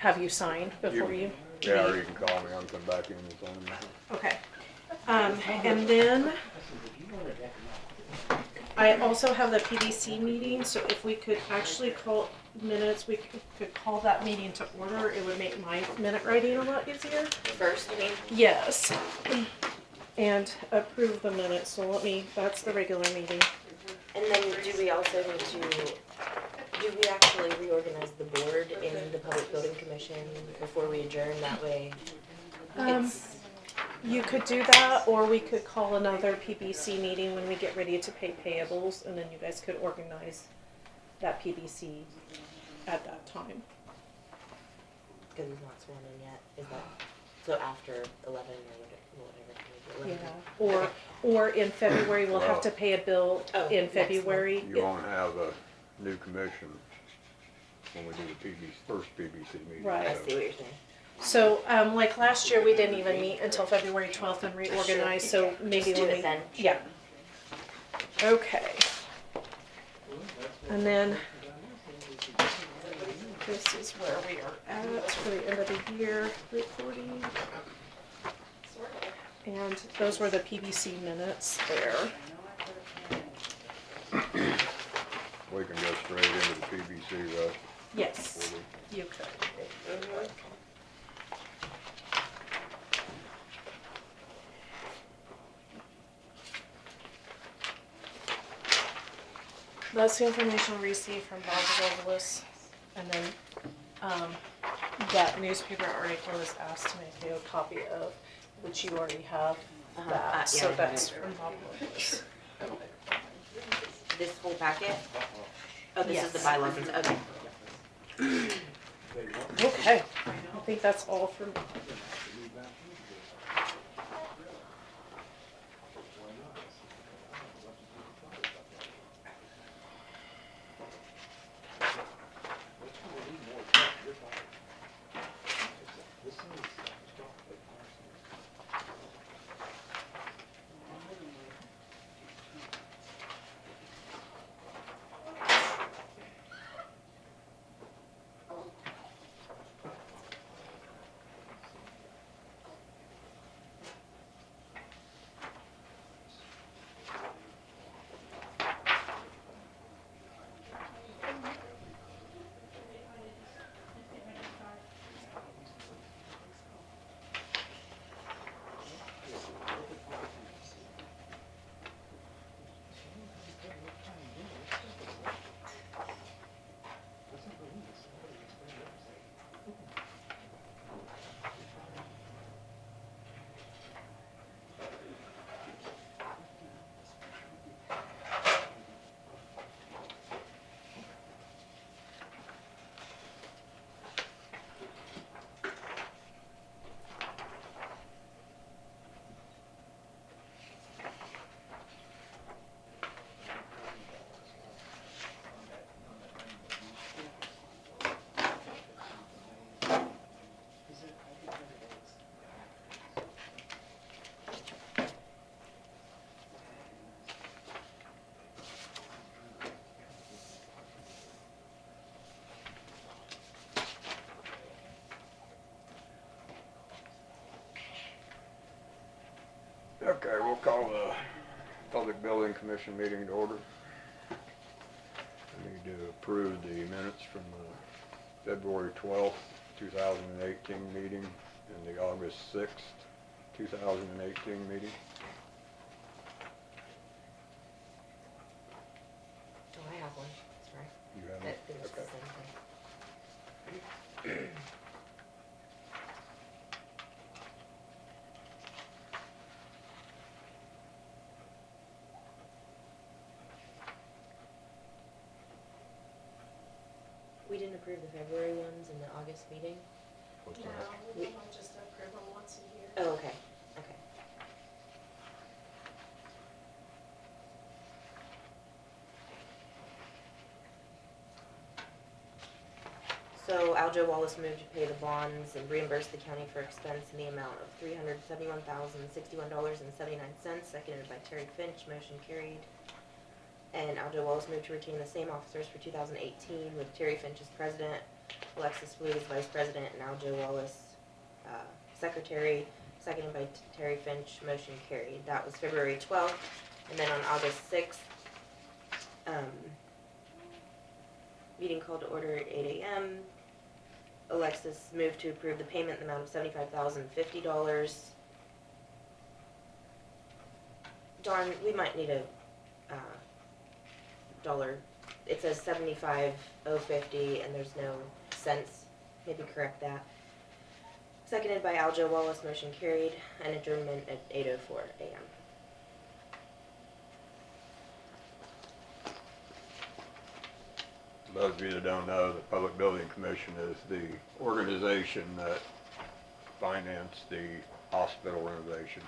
have you sign before you. Yeah, or you can call me, I'll come back in and sign them. Okay. And then I also have the PDC meeting, so if we could actually call minutes, we could call that meeting to order. It would make my minute writing a lot easier. First, you mean? Yes. And approve the minutes, so that's the regular meeting. And then do we also need to, do we actually reorganize the board in the Public Building Commission before we adjourn? That way, it's, You could do that, or we could call another PBC meeting when we get ready to pay payables, and then you guys could organize that PBC at that time. because he's not sworn in yet, is that, so after 11 or whatever. Yeah, or in February, we'll have to pay a bill Oh, in next month. February. You won't have a new commission when we do the first PBC meeting. Right. I see what you're saying. So, like last year, we didn't even meet until February 12th and reorganize, so maybe Just do when it we, then. yeah. Okay. And then, this is where we are at for the end of the year reporting. And those were the PBC minutes there. We can go straight into the PBC, right? Yes, you could. That's the information received from Loveless, and then, that newspaper article is asked to make you a copy of, which you already have that, so yeah. that's from Loveless. This whole packet? Oh, this is the Yes. bylaws, okay. Okay, I think that's all for me. Okay, we'll call the Public Building Commission meeting to order. We need to approve the minutes from the February 12th, 2018 meeting and the August 6th, 2018 meeting. Oh, I have one, sorry. You have That it? it was the Okay. same thing. We didn't approve the February ones in the August meeting? What's that? we just approve them once a year. Oh, okay, okay. So Aljo Wallace moved to pay the bonds and reimburse the county for expense in the amount of $371,061.79, seconded by Terry Finch, motion carried. And Aljo Wallace moved to retain the same officers for 2018 with Terry Finch as president, Alexis Blue as vice president, and Aljo Wallace, secretary, seconded by Terry Finch, motion carried. That was February 12th, and then on August 6th, meeting called to order at 8 a.m. Alexis moved to approve the payment in the amount of $75,050. Dawn, we might need a dollar. It says 75,050 and there's no cents. Maybe correct that. Seconded by Aljo Wallace, motion carried, and adjournment at 8:04 a.m. Those of you that don't know, the Public Building Commission is the organization that financed the hospital renovation.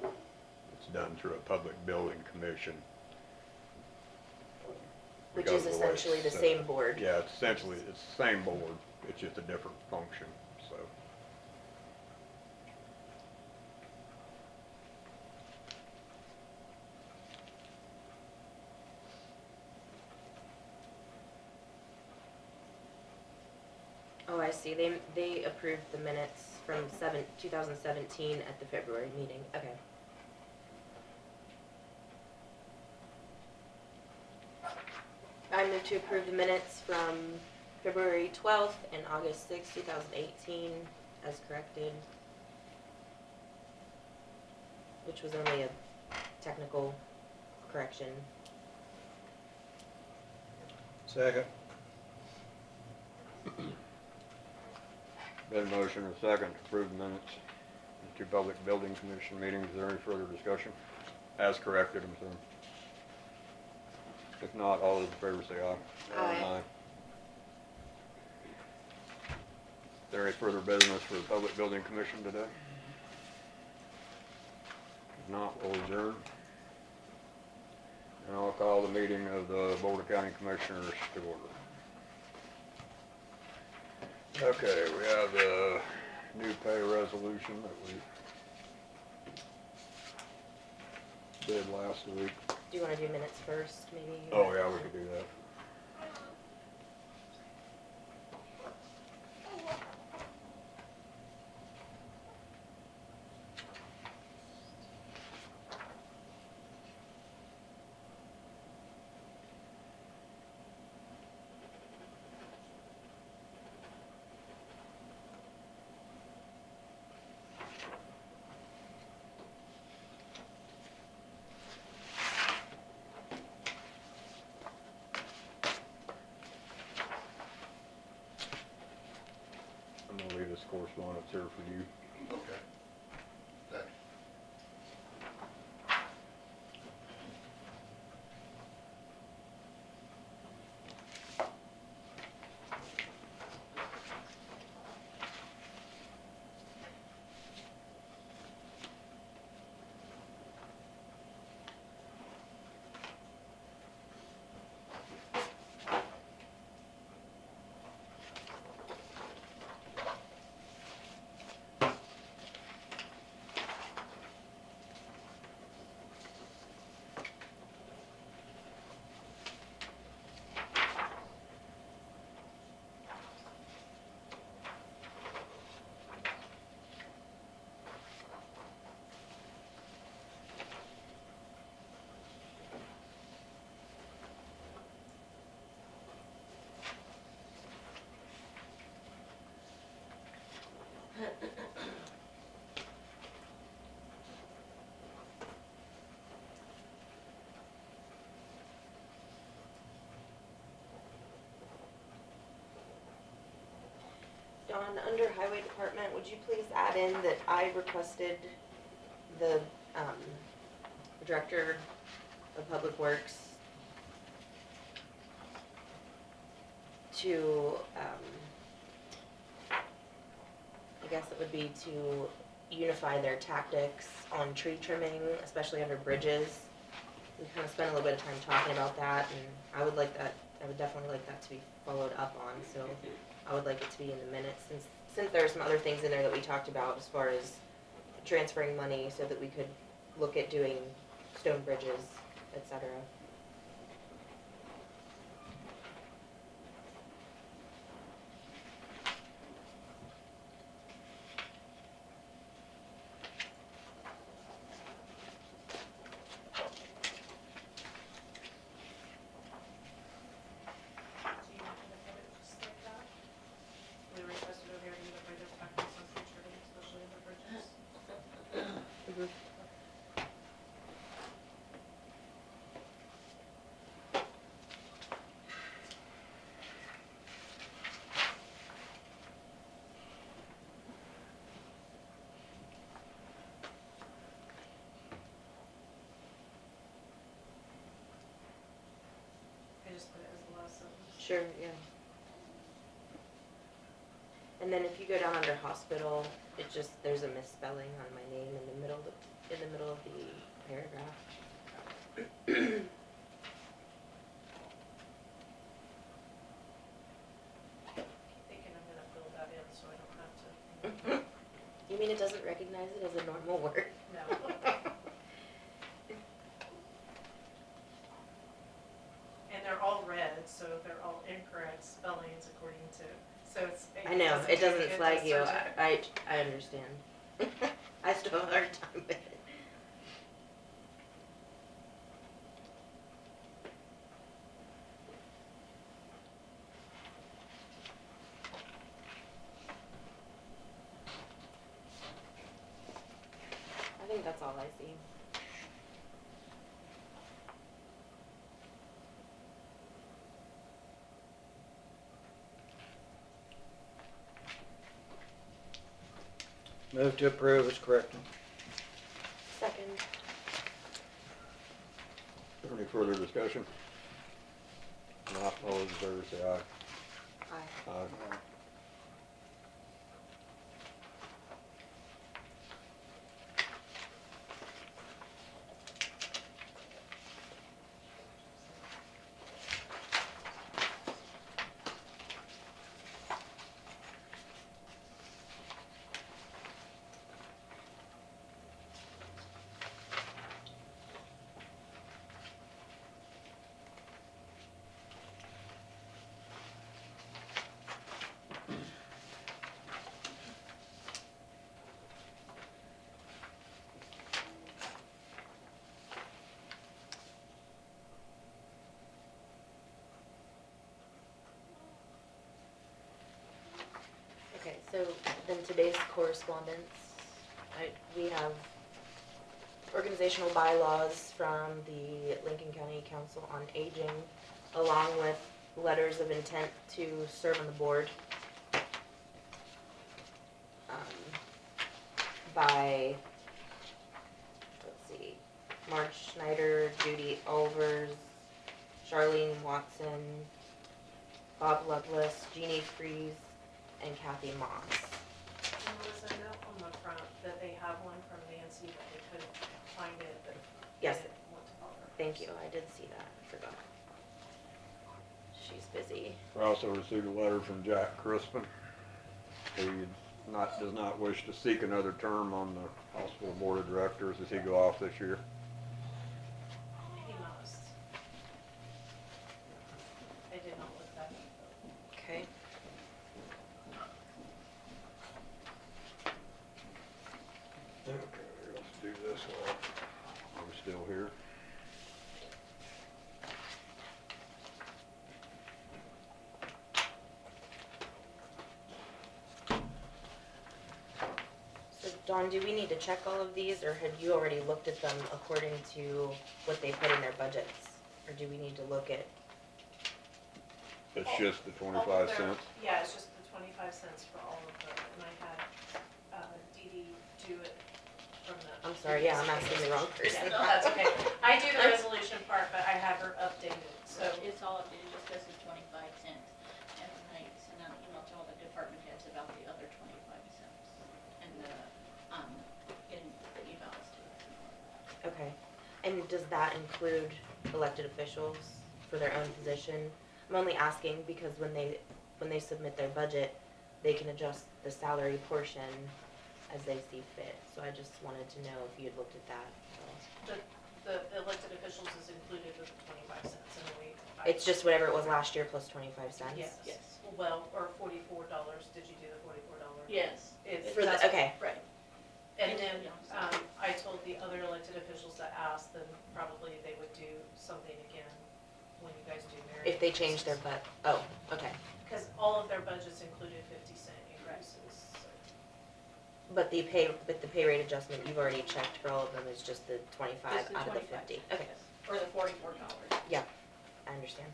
It's done through a Public Building Commission. Which Because is of the way essentially the it's set same up. board. Yeah, it's essentially, it's the same board, it's just a different function, so. Oh, I see. They approved the minutes from 2017 at the February meeting. Okay. I move to approve the minutes from February 12th and August 6th, 2018 as corrected, which was only a technical correction. Second. Been a motion and a second to approve the minutes of the two Public Building Commission meetings. Is there any further discussion? As corrected, I'm sorry. If not, all those in favor say aye. Aye. Is there any further business for the Public Building Commission today? If not, we'll adjourn. And I'll call the meeting of the Board of County Commissioners to order. Okay, we have the new pay resolution that we did last week. Do you want to do minutes first, maybe? Oh, yeah, we could do that. I'm gonna leave this correspondence here for you. Okay. Thanks. Dawn, under Highway Department, would you please add in that I requested the, Director of Public Works to, I guess it would be to unify their tactics on tree trimming, especially under bridges. We kind of spent a little bit of time talking about that, and I would definitely like that to be followed up on, so I would like it to be in the minutes, since there are some other things in there that we talked about as far as transferring money so that we could look at doing stone bridges, etc. Sure, yeah. And then if you go down under hospital, it just, there's a misspelling on my name in the middle of the paragraph. Thinking I'm gonna fill that in so I don't have to. You mean it doesn't recognize it as a normal word? No. And they're all red, so they're all incorrect spellings according to, so it's. I know, it doesn't flag you, surgery. I understand. I still have a hard time with it. I think that's all I see. Move to approve as corrected. Second. Is there any further discussion? Not all those in favor say aye. Aye. Aye. Okay, so then today's correspondence, we have organizational bylaws from the Lincoln County Council on Aging, along with letters of intent to serve on the board. By, let's see, Marge Schneider, Judy Olvers, Charlene Watson, Bob Loveless, Jeannie Freeze, and Kathy Moss. And there was a note on the front that they have one from Nancy, but they couldn't find it, but they Yes. didn't want to bother. Thank you, I did see that, I forgot. She's busy. We also received a letter from Jack Crispin. He does not wish to seek another term on the hospital board of directors as he go off this year. He must. I did not look that up though. Okay. Okay, let's do this while we're still here. So Dawn, do we need to check all of these, or had you already looked at them according to what they put in their budgets? Or do we need to look at, It's All- just the All of 25 their- cents. Yeah, it's just the 25 cents for all of them, and I had, Dee Dee do it from the. I'm sorry, yeah, I'm asking the wrong person. Yeah, no, that's okay. I do the resolution part, but I have her updated, so. It's all updated, just goes to 25 cents. And then I sent out an email to all the department heads about the other 25 cents. And getting the evals to us and all of that. Okay, and does that include elected officials for their own position? I'm only asking because when they submit their budget, they can adjust the salary portion as they see fit. So I just wanted to know if you had looked at that, so. The elected officials is included with the 25 cents, and then It's just whatever it was last year plus 25 cents? Yes. Yes. Well, or $44, did you do the $44? Yes. It's, For the, that's- okay, Right. And then, Yeah. I told the other elected officials that asked, then probably they would do something again when you guys do merit. if they change their okay. Because all of their budgets included 50-cent increases, so. But the pay rate adjustment, you've already checked for all of them, is just the 25 Just the out of the 25, 50. Okay, yes. Or the $44. yeah, I understand.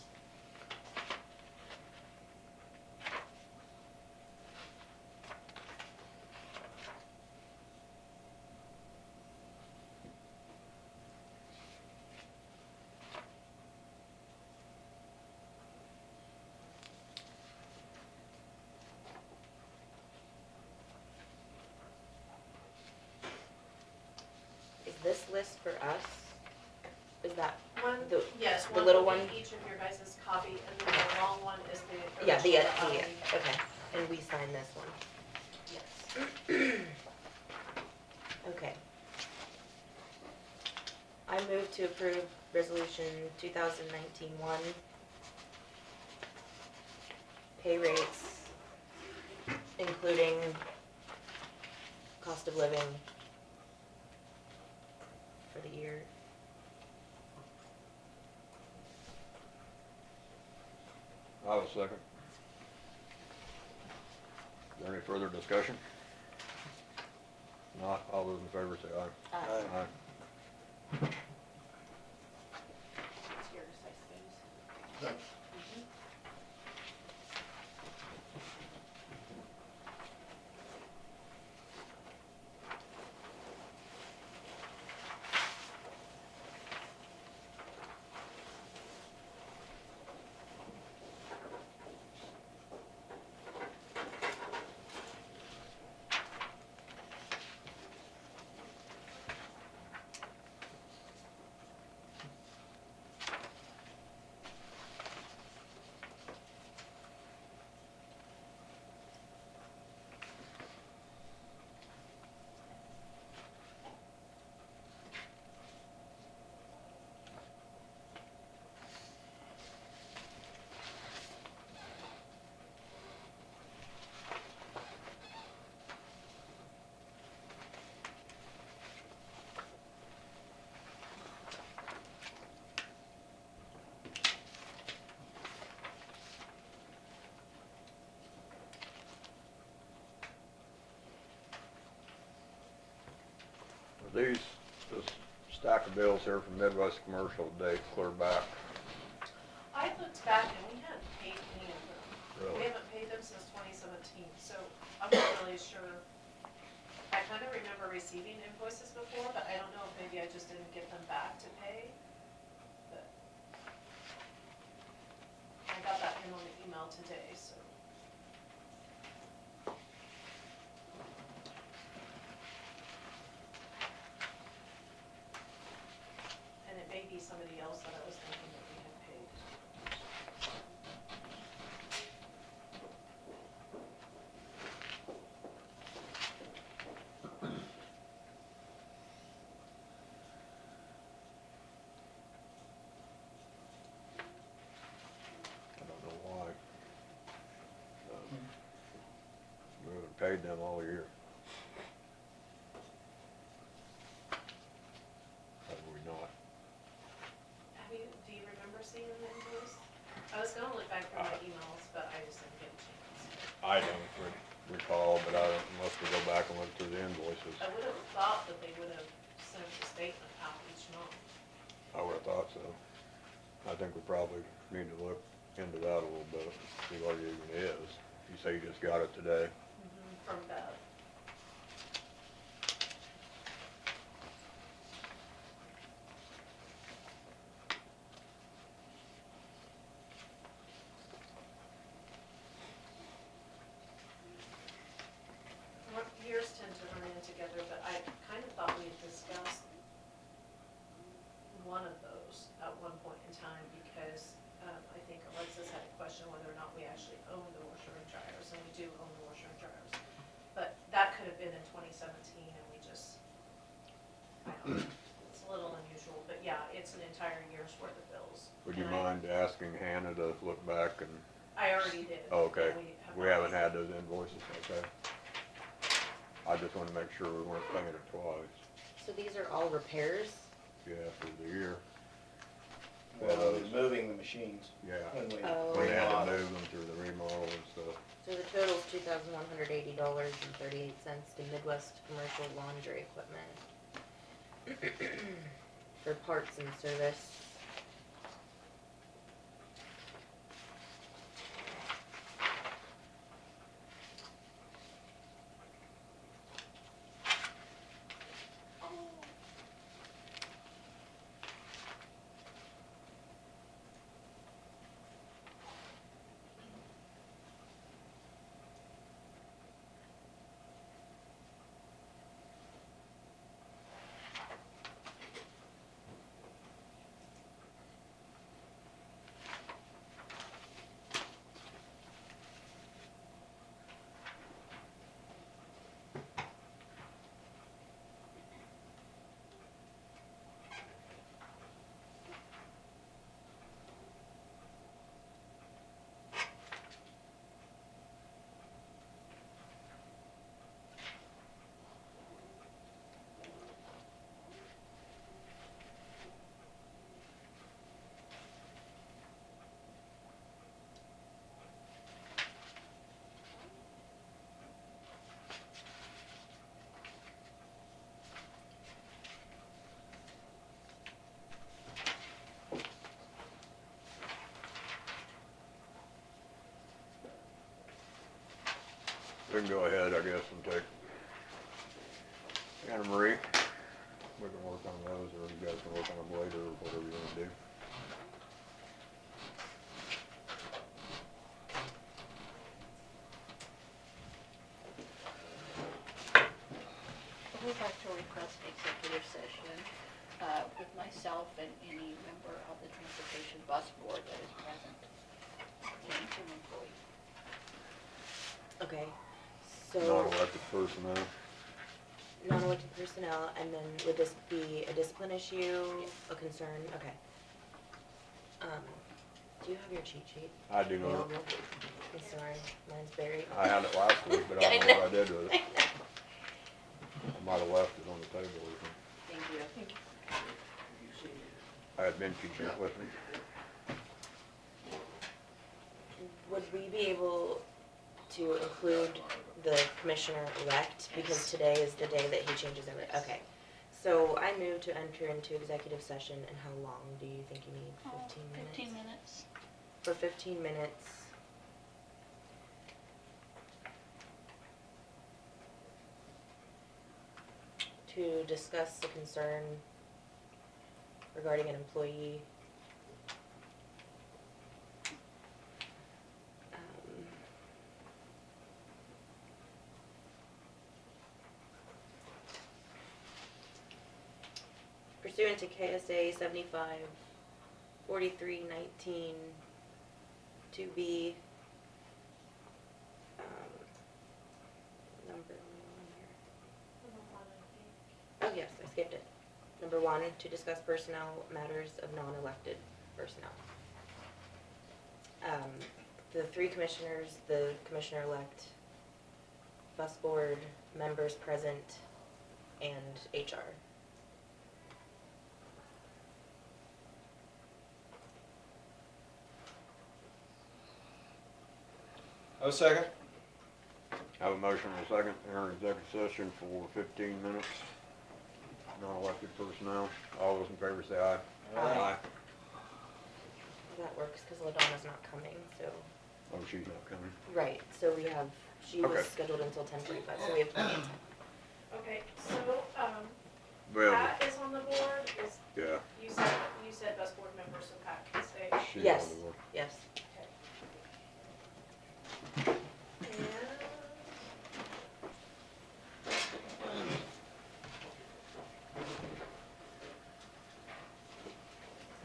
this list for us, is that One, the, yes, the one little will be one? each of your guys' copy, and then the long one is the Yeah, original the, that I'll leave. okay, and we sign this one. Yes. Okay. I move to approve resolution 2019-1, pay rates, including cost of living for the year. I will second. Is there any further discussion? Not, all those in favor say aye. Aye. It's yours, I suppose. Thanks. These, this stack of bills here from Midwest Commercial date clear back. I looked back and we hadn't paid any of them. We Really? haven't paid them since 2017, so I'm not really sure. I kind of remember receiving invoices before, but I don't know if maybe I just didn't get them back to pay. But I got that in on the email today, so. And it may be somebody else that I was thinking that we had paid. I don't know why. We haven't paid them all year. Have we not? Do you remember seeing an invoice? I was gonna look back through my emails, but I just didn't get a chance. I don't recall, but I don't, unless we go back and look through the invoices. I would have thought that they would have sent a statement out each month. I would've thought so. I think we probably need to look into that a little bit, see what it even is. You say you just got it today? From Bev. Years tend to run in together, but I kind of thought we had discussed one of those at one point in time because I think Alexis had a question whether or not we actually own the washer and dryers, and we do own the washer and dryers. But that could have been in 2017, and we just, I don't know, it's a little unusual, but yeah, it's an entire year's worth of bills. Would you And mind asking Hannah to look back and, I already did. oh, okay, and we not haven't had received- those invoices, okay? I just wanna make sure we weren't paying it twice, So these are all repairs? yeah, for the year, Well, we're moving the machines yeah. when we Oh. We had to remodel. move them through the remodel and stuff. So the total's $2,180.38 to Midwest Commercial Laundry Equipment for parts and service. we can go ahead, I guess, and take Anna Marie. We can work on those, or you guys can work on them later, or whatever you wanna do. I would like to request an executive session with myself and any member of the Transportation Bus Board that is present, and an employee. Okay, so Non-elected personnel. non-elected personnel, and then would this be a discipline issue, a concern? Okay. Do you have your cheat sheet I do not. available? I'm sorry, mine's buried. I had it last week, but I don't know what I did with it. I might have left it on the table or something. Thank you. I had been keeping it with me. Would we be able to include the commissioner-elect, because today is the day that he changes over? Yes. Okay, so I move to enter into executive session, and how long do you think you need? 15 minutes? 15 minutes. For 15 minutes. To discuss the concern regarding an employee. Pursuant to KSA 75-43-19 2B, number one here. Oh, yes, I skipped it. Number 1, to discuss personnel matters of non-elected personnel. The 3 commissioners, the commissioner-elect, bus board, members present, and HR. Oh, second? Have a motion and a second, enter executive session for 15 minutes. Non-elected personnel. All those in favor say aye. Aye. That works, because Ladonna's not coming, so. Oh, she's not coming. Right, so we have, she was Okay. scheduled until 10:45, so we have plenty of time. Okay, so, Well, Pat is on the board, is, yeah, you said bus board member, so Pat can stay. she's Yes. on the board. Yes. Okay.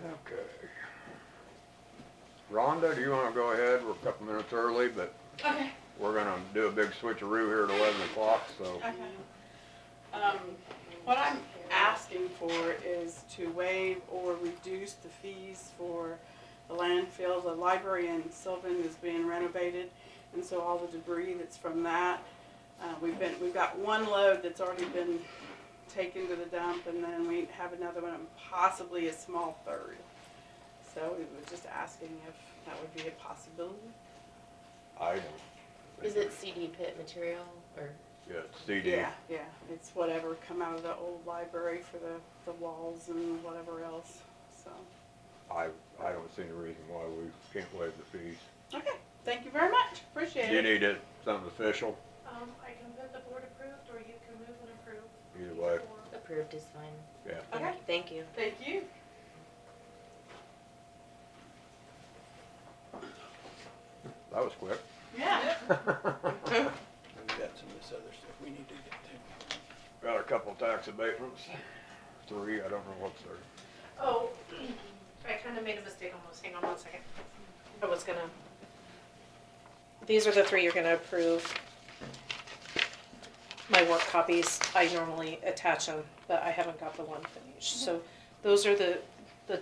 Okay. Rhonda, do you wanna go ahead? We're a couple minutes early, but Okay, we're gonna do a big switcheroo here at 11 o'clock, so. okay. What I'm asking for is to waive or reduce the fees for the landfill. The library in Sylvan is being renovated, and so all the debris that's from that, we've got one load that's already been taken to the dump, and then we have another one, and possibly a small third. So we were just asking if that would be a possibility. I don't. Is it CD pit material, or? Yeah, it's CD. Yeah, it's whatever come out of the old library for the walls and whatever else, so. I don't see any reason why we can't waive the fees. Okay, thank you very much, appreciate Do you it. need it, something official? I can put the board approved, or you can move and approve. Either way. or- Approved is fine. Yeah. Okay. Thank you. Thank you. That was quick. Yeah. We got some of this other stuff we need to get to. Got a couple tax abatements. 3, I don't know what's there. Oh, I kinda made a mistake almost, hang on one second. I was gonna, these are the 3 you're gonna approve. My work copies, I normally attach them, but I haven't got the one finished. So those are the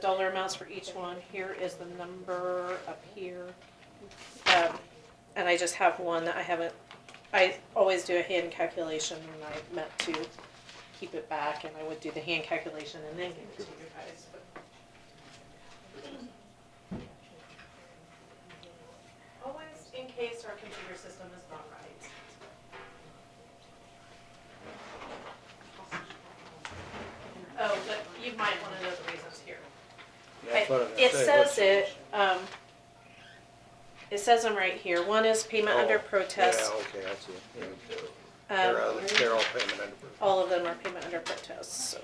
dollar amounts for each one. Here is the number up here. And I just have one that I haven't, I always do a hand calculation and I meant to keep it back, and I would do the hand calculation and then give it to you guys. But always in case our computer system is not right. Oh, but you might wanna know the reasons here. Yeah, that's what I was gonna It say. says What's- It says them right here. One is payment under protest. Yeah, okay, that's it. Yeah. They're all payment under protest. All of them are payment under protest, so.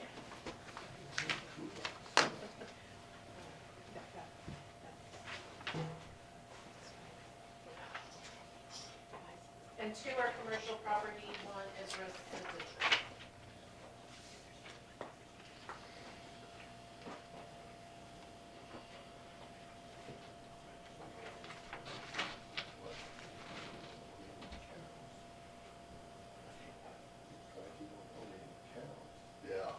And two are commercial property, one is residential. Yeah.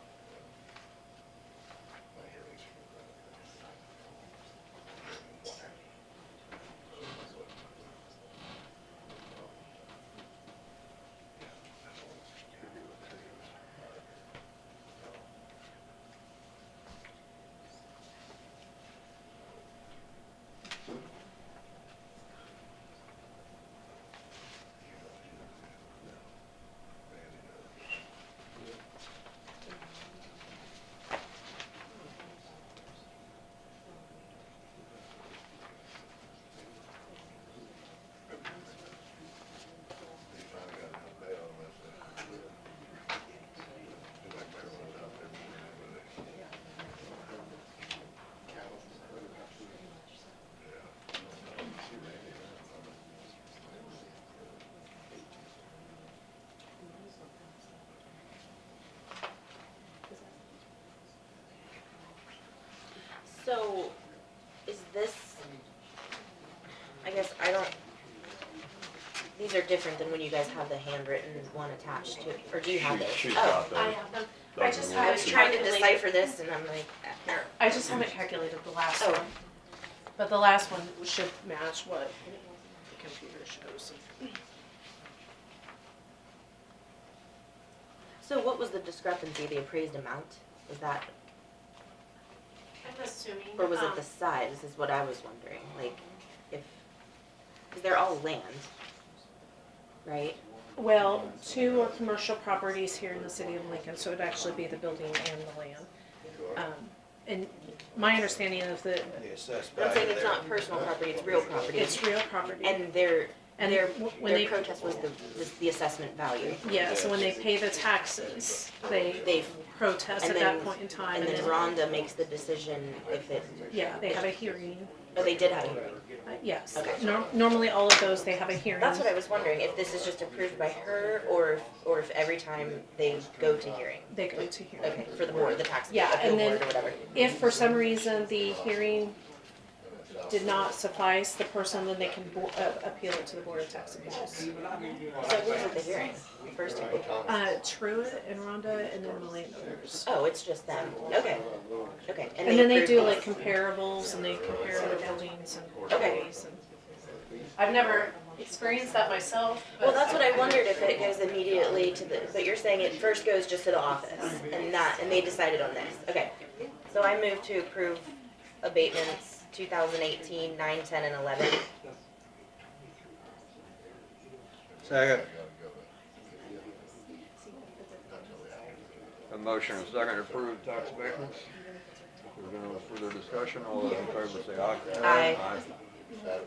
So, is this, I guess I don't, these are different than when you guys have the handwritten one attached to it, or do you have those? She's Oh, got those. I have them. I just I was haven't trying to calculated. decipher this and I'm like, I just haven't calculated the last Oh. one. But the last one should match what the computer shows. so what was the discrepancy, the appraised amount? Was that, I'm assuming. or was it the size, is what I was wondering, like, if, cause they're all land, right? Well, two are commercial properties here in the city of Lincoln, so it'd actually be the building and the land. And my understanding of the, The assessed But I'm value saying it's there. not personal property, it's real property. it's real property. And their when they, protest was the assessment value. yeah, so when they pay the taxes, they They, protest and at that then- point in time. and then Rhonda makes the decision if it, Yeah, they have a hearing. oh, they did have a hearing. Yes. Okay. Normally, all of those, they have a hearing. That's what I was wondering, if this is just approved by her, or if every time they go to hearing. They go to hearing. Okay, for the board, the tax Yeah, appeal and then board or whatever. if for some reason the hearing did not suffice the person, then they can appeal it to the Board of Tax Appeals. So who's at the hearing? First time? Truett and Rhonda and then the landowners. Oh, it's just them, okay, okay. And then they approve do these. like comparables and they compare the buildings and Okay. properties and. I've never experienced that myself. Well, that's what I wondered, if it goes immediately to the, but you're saying it first goes just to the office, and they decided on this, okay. So I move to approve abatements 2018, 9, 10, and 11. Second. A motion and a second to approve tax abatements. If there's no further discussion, all those in favor say aye. Aye.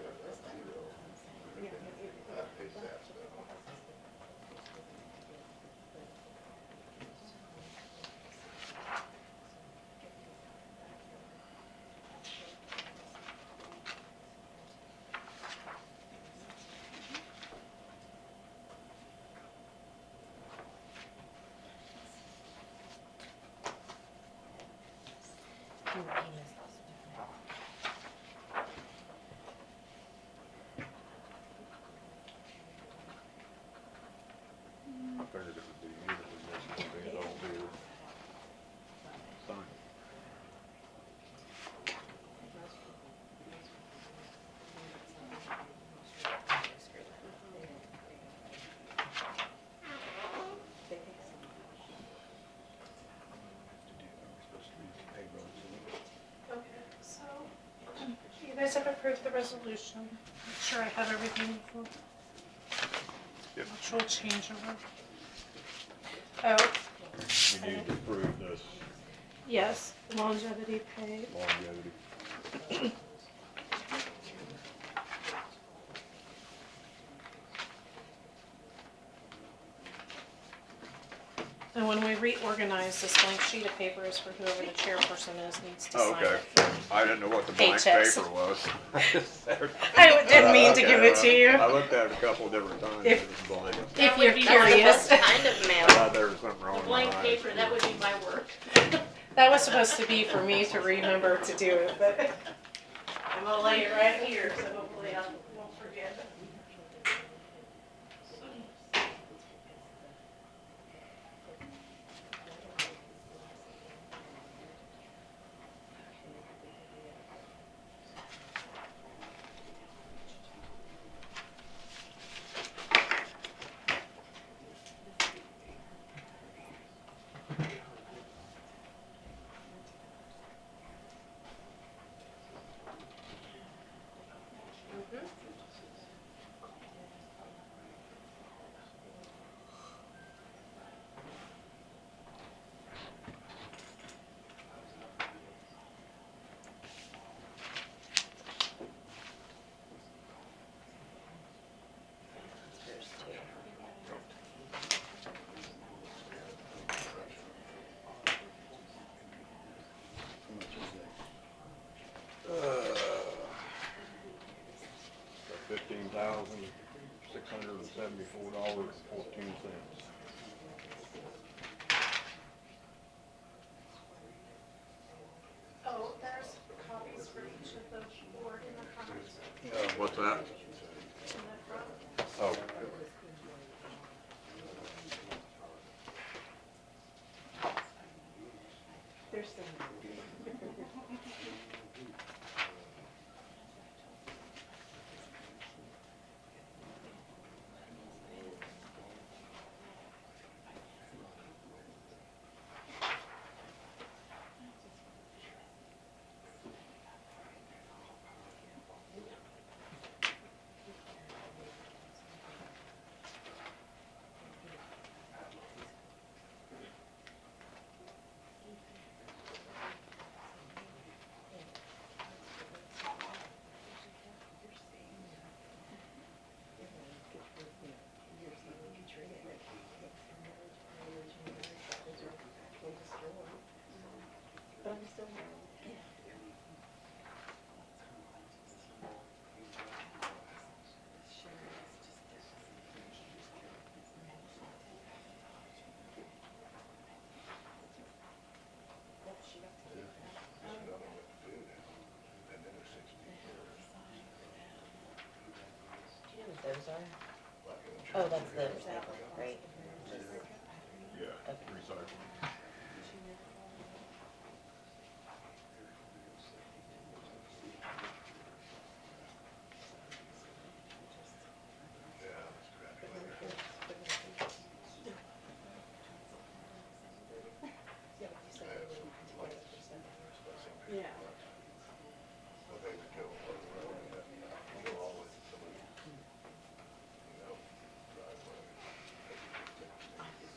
I figured it would be evenly distributed, they'd all be signed. Okay, so you guys have approved the resolution. Make sure I have everything for Yep. actual changeover. Oh, You need to approve this yes, longevity pay. longevity. Reorganize, this blank sheet of paper is for whoever the chairperson is, needs to Oh, sign okay. it. I didn't know what the blank Paychecks. paper was. I didn't mean to Okay, give it to well, you. I looked at it a couple different times. If- It was blank. If That you're would be curious. That's kind of I mail. thought there was something wrong The with my blank eyes. paper, that would be my work. That was supposed to be for me to remember to do it, but I'm gonna lay it right here, so hopefully I won't forget. $15,674.14. Oh, there's copies for each of the board in the front. What's that? In the front. Oh. There's some. Do you know what those are? Oh, that's the recycle, right? Yeah, recycling. Yeah.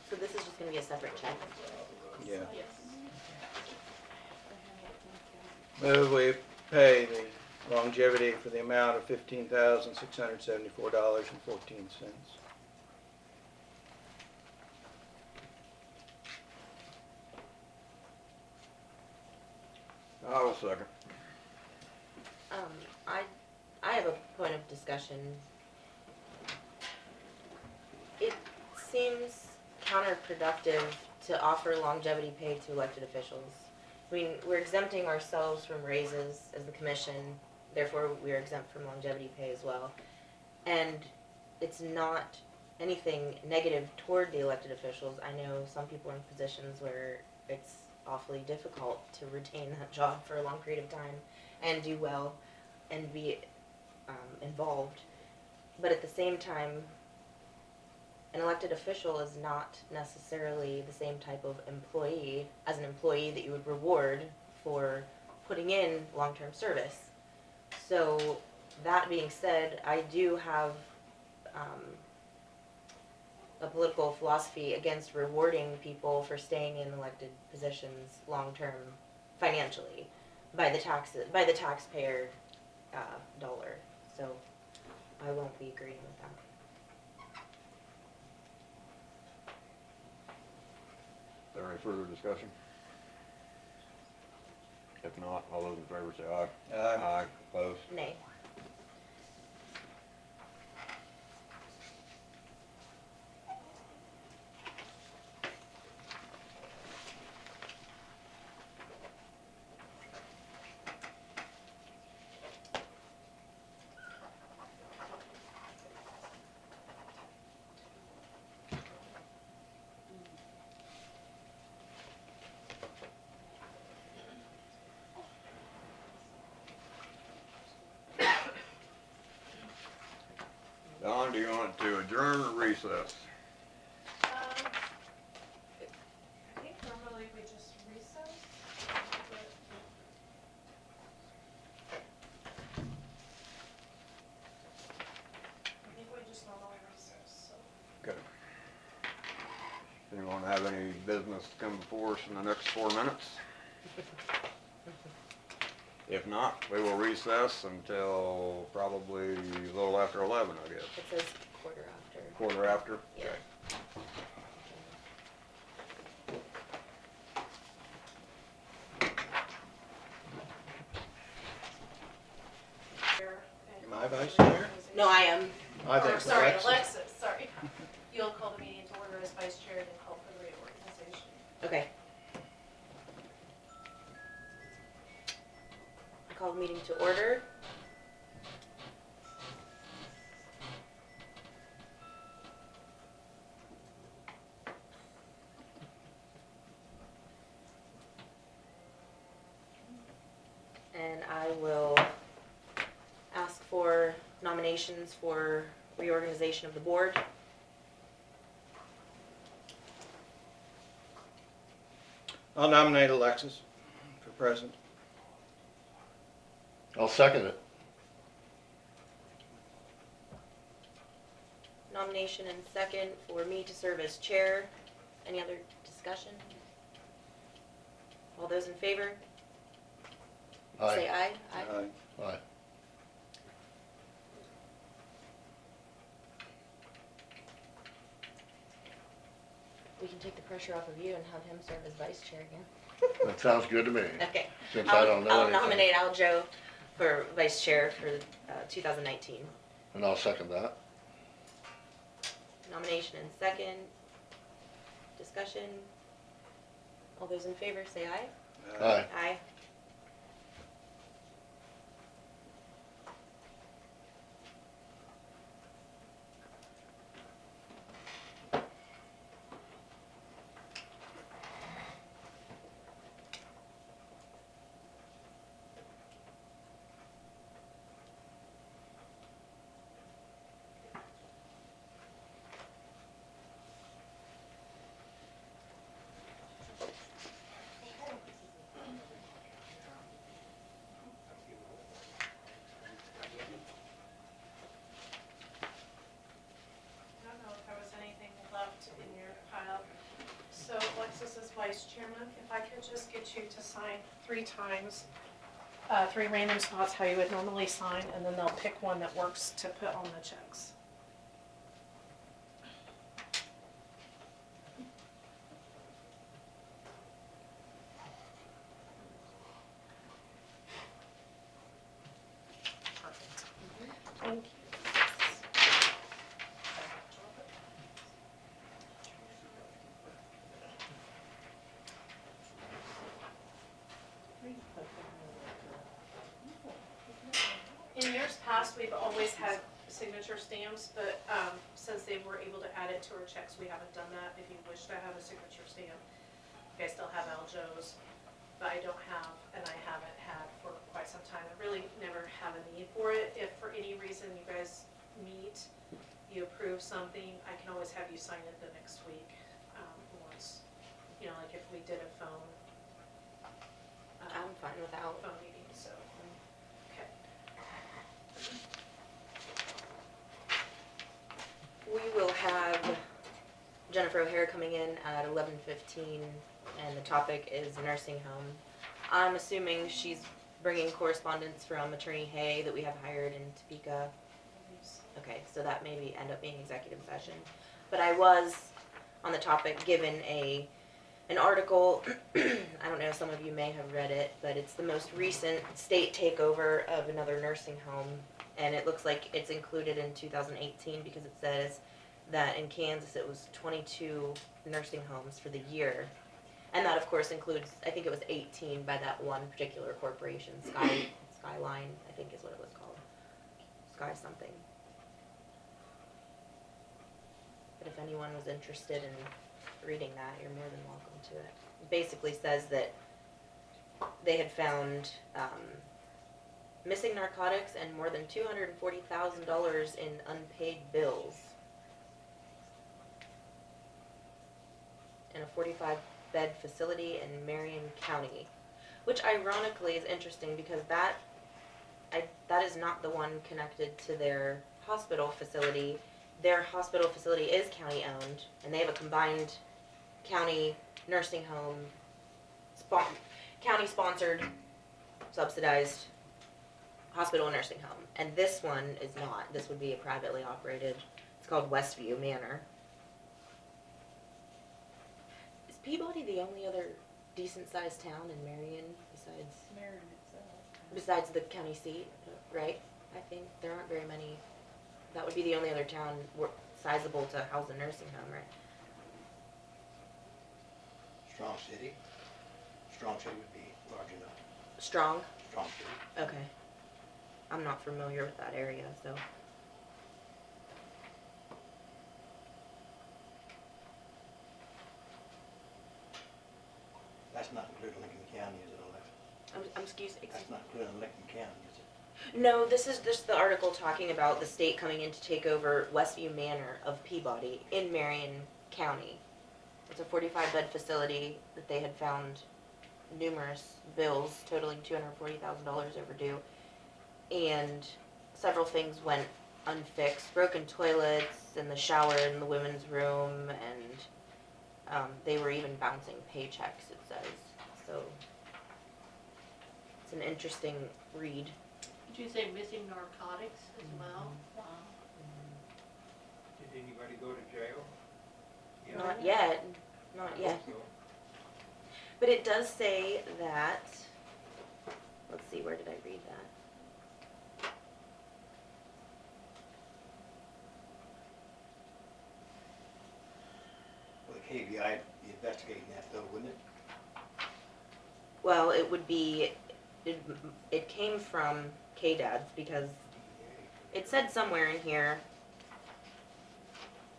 So this is just gonna be a separate check? Yeah. Yes. Move we pay the longevity for the amount of $15,674.14. I will second. I have a point of discussion. It seems counterproductive to offer longevity pay to elected officials. I mean, we're exempting ourselves from raises as the commission, therefore we are exempt from longevity pay as well. And it's not anything negative toward the elected officials. I know some people are in positions where it's awfully difficult to retain that job for a long period of time and do well and be involved. But at the same time, an elected official is not necessarily the same type of employee as an employee that you would reward for putting in long-term service. So that being said, I do have a political philosophy against rewarding people for staying in elected positions long-term financially by the taxpayer dollar. So I won't be agreeing with that. there any further discussion? If not, all those in favor say aye. Aye. Opposed? Nay. Don, do you want to adjourn or recess? I think normally we just recess, but I think we just normally recess, so. Okay. Anyone have any business to come before us in the next 4 minutes? If not, we will recess until probably a little after 11, I guess. It says quarter after. Quarter after? Yeah. Okay. Chair and Am I call vice for the chair? reorganization. No, I am. I Or, think sorry, Alexis. Alexis, sorry. You'll call the meeting to order as vice chair and then call for the reorganization. Okay. I call the meeting to order. And I will ask for nominations for reorganization of the board. I'll nominate Alexis for president. I'll second it. Nomination and second for me to serve as chair. Any other discussion? All those in favor? Say aye. Aye. Aye. We can take the pressure off of you and have him serve as vice chair again. That sounds good to me, Okay. since I don't know I'll anything. nominate Aljo for vice chair for 2019. And I'll second that. Nomination and second. Discussion. All those in favor say aye. Aye. Aye. I don't know if there was anything left in your pile. So Alexis is vice chairman, if I could just get you to sign 3 times, 3 random spots how you would normally sign, and then they'll pick one that works to put on the checks. Perfect. Thank you. In years past, we've always had signature stamps, but since they were able to add it to our checks, we haven't done that. If you wish to have a signature stamp, you guys still have Aljo's, but I don't have, and I haven't had for quite some time. I really never have a need for it. If for any reason you guys meet, you approve something, I can always have you sign it the next week, once, you know, like if we did a phone. I'm fine without. Phone meeting, so, okay. We will have Jennifer O'Hare coming in at 11:15, and the topic is nursing home. I'm assuming she's bringing correspondence from Attorney Hay that we have hired in Topeka. Okay, so that maybe end up being executive session. But I was, on the topic, given a an article, I don't know, some of you may have read it, but it's the most recent state takeover of another nursing home. And it looks like it's included in 2018 because it says that in Kansas it was 22 nursing homes for the year. And that of course includes, I think it was 18 by that one particular corporation, Skyline, I think is what it was called. Sky something. But if anyone was interested in reading that, you're more than welcome to it. It basically says that they had found missing narcotics and more than $240,000 in unpaid bills in a 45-bed facility in Marion County, which ironically is interesting because that is not the one connected to their hospital facility. Their hospital facility is county owned, and they have a combined county nursing home, county sponsored, subsidized hospital nursing home. And this one is not. This would be a privately operated. It's called Westview Manor. Is Peabody the only other decent sized town in Marion besides the county seat, right? I think there aren't very many. That would be the only other town sizable to house a nursing home, right? Strong City. Strong City would be large enough. Strong? Strong City. Okay. I'm not familiar with that area, so. That's not including Lincoln County, is it, Alexa? Excuse me. That's not including Lincoln County, is it? No, this is just the article talking about the state coming in to take over Westview Manor of Peabody in Marion County. It's a 45-bed facility that they had found numerous bills totaling $240,000 overdue, and several things went unfixed. Broken toilets in the shower in the women's room, and they were even bouncing paychecks, it says. So it's an interesting read. Did you say missing narcotics as well? Wow. Did anybody go to jail? Yeah. Not yet. Not yet. So, But it does say that, let's see, where did I read that? Well, the KBI would be investigating that though, wouldn't it? Well, it would be, it came from KDAD's because it said somewhere in here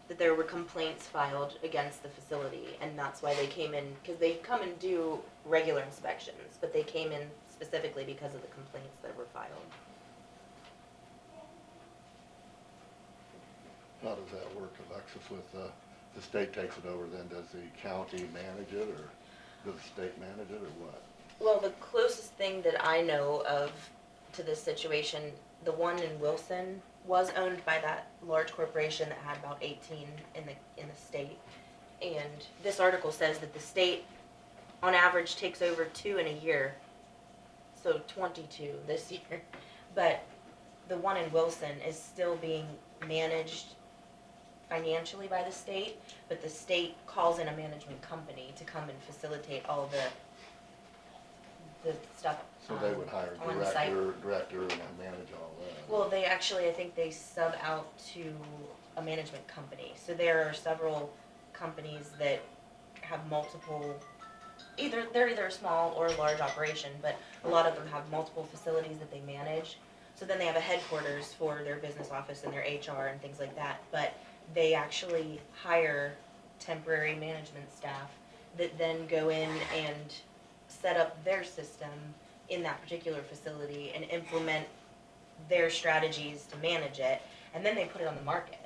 that there were complaints filed against the facility, and that's why they came in, because they come and do regular inspections, but they came in specifically because of the complaints that were filed. How does that work, Alexis, with, the state takes it over, then does the county manage it, or does the state manage it, or what? Well, the closest thing that I know of to this situation, the one in Wilson was owned by that large corporation that had about 18 in the state. And this article says that the state, on average, takes over 2 in a year. So 22 this year. But the one in Wilson is still being managed financially by the state, but the state calls in a management company to come and facilitate all the stuff. So they would hire a on site. director and manage all that? Well, they actually, I think they sub out to a management company. So there are several companies that have multiple, they're either a small or a large operation, but a lot of them have multiple facilities that they manage. So then they have a headquarters for their business office and their HR and things like that. But they actually hire temporary management staff that then go in and set up their system in that particular facility and implement their strategies to manage it, and then they put it on the market.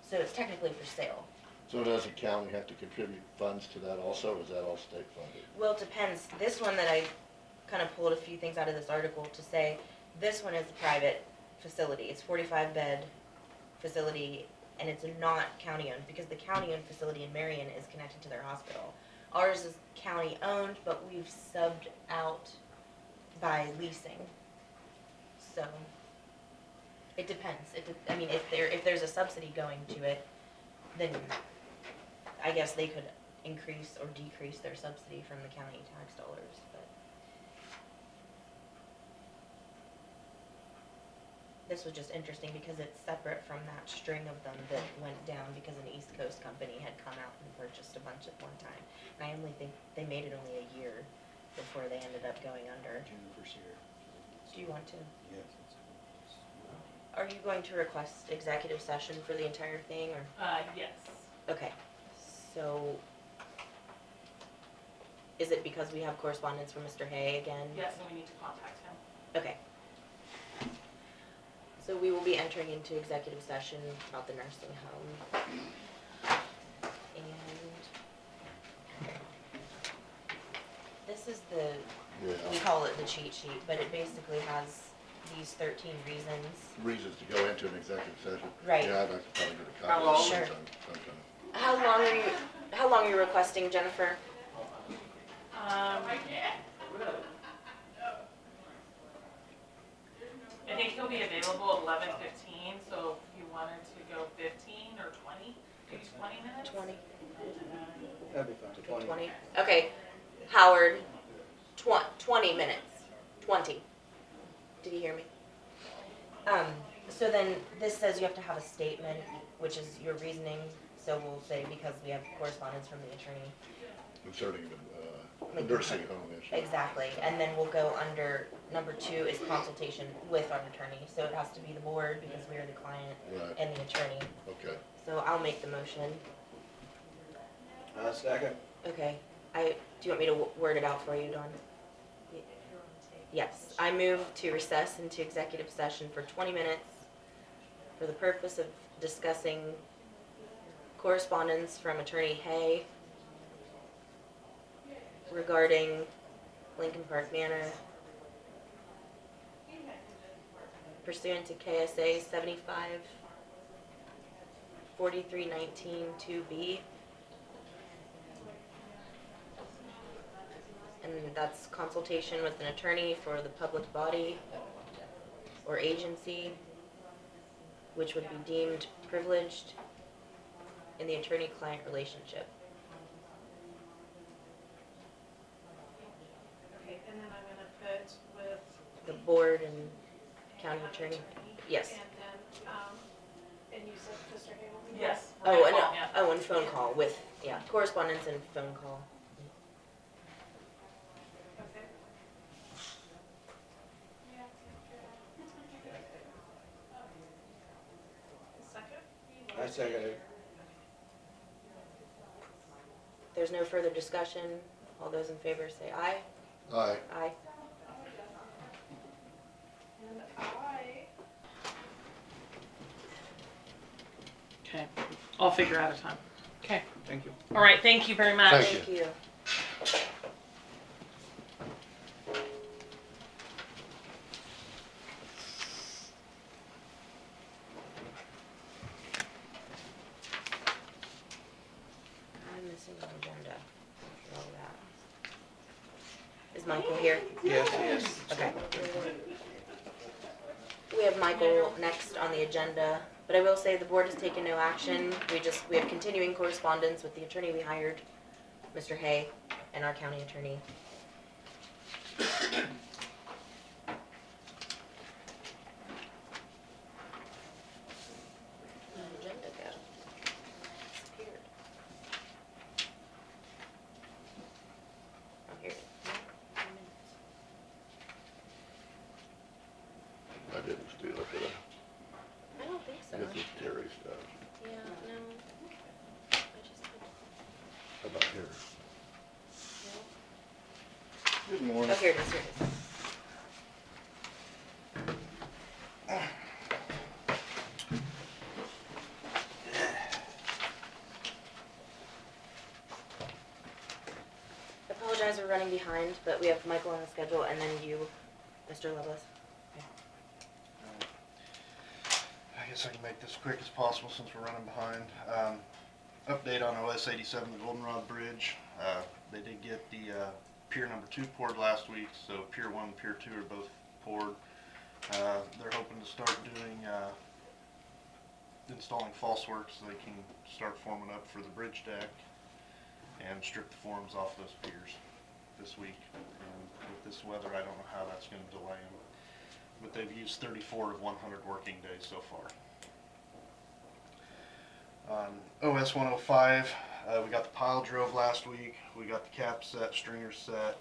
So it's technically for sale. So does the county have to contribute funds to that also, or is that all state funded? Well, it depends. This one that I kind of pulled a few things out of this article to say, this one is a private facility. It's 45-bed facility, and it's not county owned, because the county owned facility in Marion is connected to their hospital. Ours is county owned, but we've subbed out by leasing. So it depends. I mean, if there's a subsidy going to it, then I guess they could increase or decrease their subsidy from the county tax dollars, but. This was just interesting because it's separate from that string of them that went down because an East Coast company had come out and purchased a bunch at one time. And I only think they made it only a year before they ended up going under. Jennifer's here. Do you want to? Yes. Are you going to request executive session for the entire thing, or? Yes. Okay, so is it because we have correspondence from Mr. Hay again? Yes, and we need to contact him. Okay. So we will be entering into executive session about the nursing home. And this is we Yeah, call it the cheat sheet, but it basically has these 13 reasons. reasons to go into an executive session. Right. Yeah, I'd like to probably get a How copy long? of Sure. it sometime. How long are you requesting, Jennifer? I think he'll be available 11:15, so if you wanted to go 15 or 20, maybe 20 minutes? 20. That'd be fine. 20. Okay, Howard, 20 minutes. 20. Did you hear me? So then this says you have to have a statement, which is your reasoning. So we'll say because we have correspondence from the attorney. Concerning the Like- nursing home issue. Exactly. And then we'll go under number 2 is consultation with our attorney. So it has to be the board because we are the client Right, and the attorney. okay. So I'll make the motion. Second. Okay. Do you want me to word it out for you, Dawn? If you want to take. Yes, I move to recess into executive session for 20 minutes for the purpose of discussing correspondence from Attorney Hay regarding Lincoln Park Manor pursuant to KSA 75-4319-2B. And that's consultation with an attorney for the public body or agency, which would be deemed privileged in the attorney-client relationship. Okay, and then I'm gonna put with. The board and county attorney. Yes. And then, and you said Mr. Hay will be. Yes. Oh, and, Yeah. and phone call with, correspondence and phone call. Okay. Second? I second it. There's no further discussion. All those in favor say aye. Aye. Aye. And I. Okay, I'll figure out a time. Okay, Thank you. all right, thank you very much. Thank you. I'm missing an agenda. After all that. Is Michael here? Yes. Okay. We have Michael next on the agenda, but I will say the board has taken no action. We have continuing correspondence with the attorney we hired, Mr. Hay, and our county attorney. Where'd the agenda go? Disappeared. Oh, here it is. I didn't steal it, did I don't think so. I? This is Terry's stuff. Yeah, no. I just How about here? no. Good morning. Oh, here it is, here it is. I apologize, we're running behind, but we have Michael on the schedule and then you, Mr. Loveless. I guess I can make this quick as possible since we're running behind. Update on OS 87, the Goldenrod Bridge. They did get the pier number 2 poured last week, so pier 1 and pier 2 are both poured. They're hoping to start doing installing false work so they can start forming up for the bridge deck. and strip the forms off those piers this week. And with this weather, I don't know how that's gonna delay them. But they've used 34 of 100 working days so far. On OS 105, we got the pile drove last week. We got the cap set, stringers set,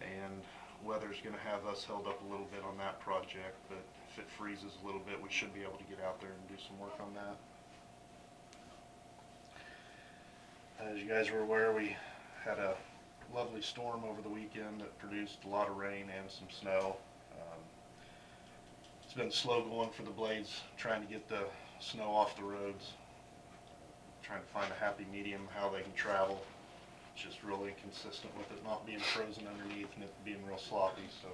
and weather's gonna have us held up a little bit on that project, but if it freezes a little bit, we should be able to get out there and do some work on that. As you guys were aware, we had a lovely storm over the weekend that produced a lot of rain and some snow. It's been slow going for the blades, trying to get the snow off the roads, trying to find a happy medium how they can travel. It's just really inconsistent with it not being frozen underneath and it being real sloppy, so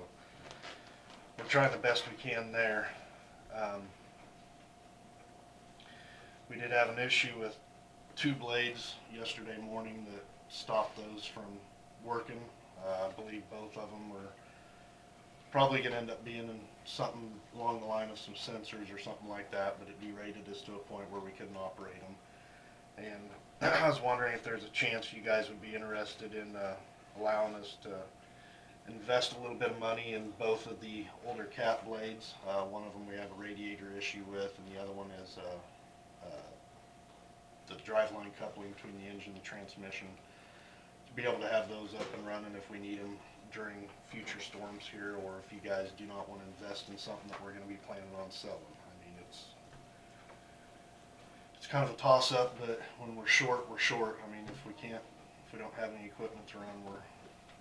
we're trying the best we can there. We did have an issue with 2 blades yesterday morning that stopped those from working. I believe both of them were probably going to end up being in something along the line of some sensors or something like that, but it derated us to a point where we couldn't operate them. And I was wondering if there's a chance you guys would be interested in allowing us to invest a little bit of money in both of the older cat blades. One of them we have a radiator issue with, and the other one is the driveline coupling between the engine and the transmission. To be able to have those up and running if we need them during future storms here, or if you guys do not want to invest in something that we're going to be planning on selling. I mean, it's kind of a toss-up, but when we're short, we're short. I mean, if we don't have any equipment to run, we're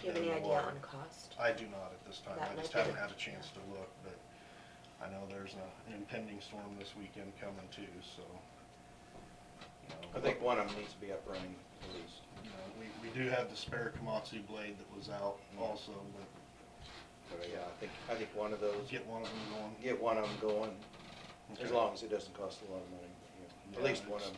Do you have any dead in the idea water. on cost? I do not at this time. That I just might be haven't the- had a chance to look, but I know there's an impending storm this weekend coming too, so. I think one of them needs to be up running at least. You know, we do have the spare Komatsu blade that was out also, but But yeah, I think one of those, get one of them going. get one of them going, as Okay. long as it doesn't cost a lot of money. You know, at Yeah, least one of them.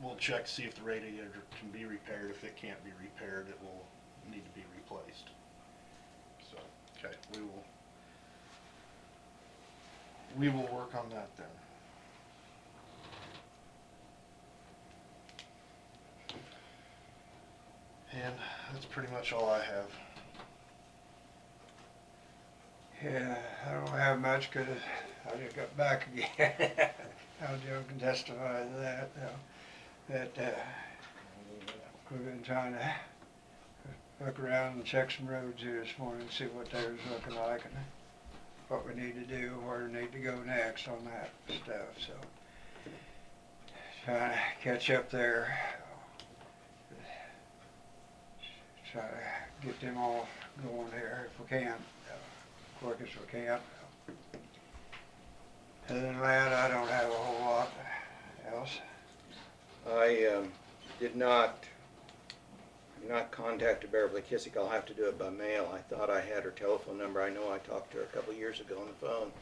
We'll check to see if the radiator can be repaired. If it can't be repaired, it will need to be replaced. So, okay, we will work on that then. And that's pretty much all I have. Yeah, I don't have much because I just got back again. Joe can testify to that, that we've been trying to look around and check some roads here this morning, see what they was looking like and what we need to do, where we need to go next on that stuff, so. Trying to catch up there. Try to get them all going here if we can, quick as we can. Other than that, I don't have a whole lot else. I did not contact Beverly Kissick. I'll have to do it by mail. I thought I had her telephone number. I know I talked to her a couple of years ago on the phone,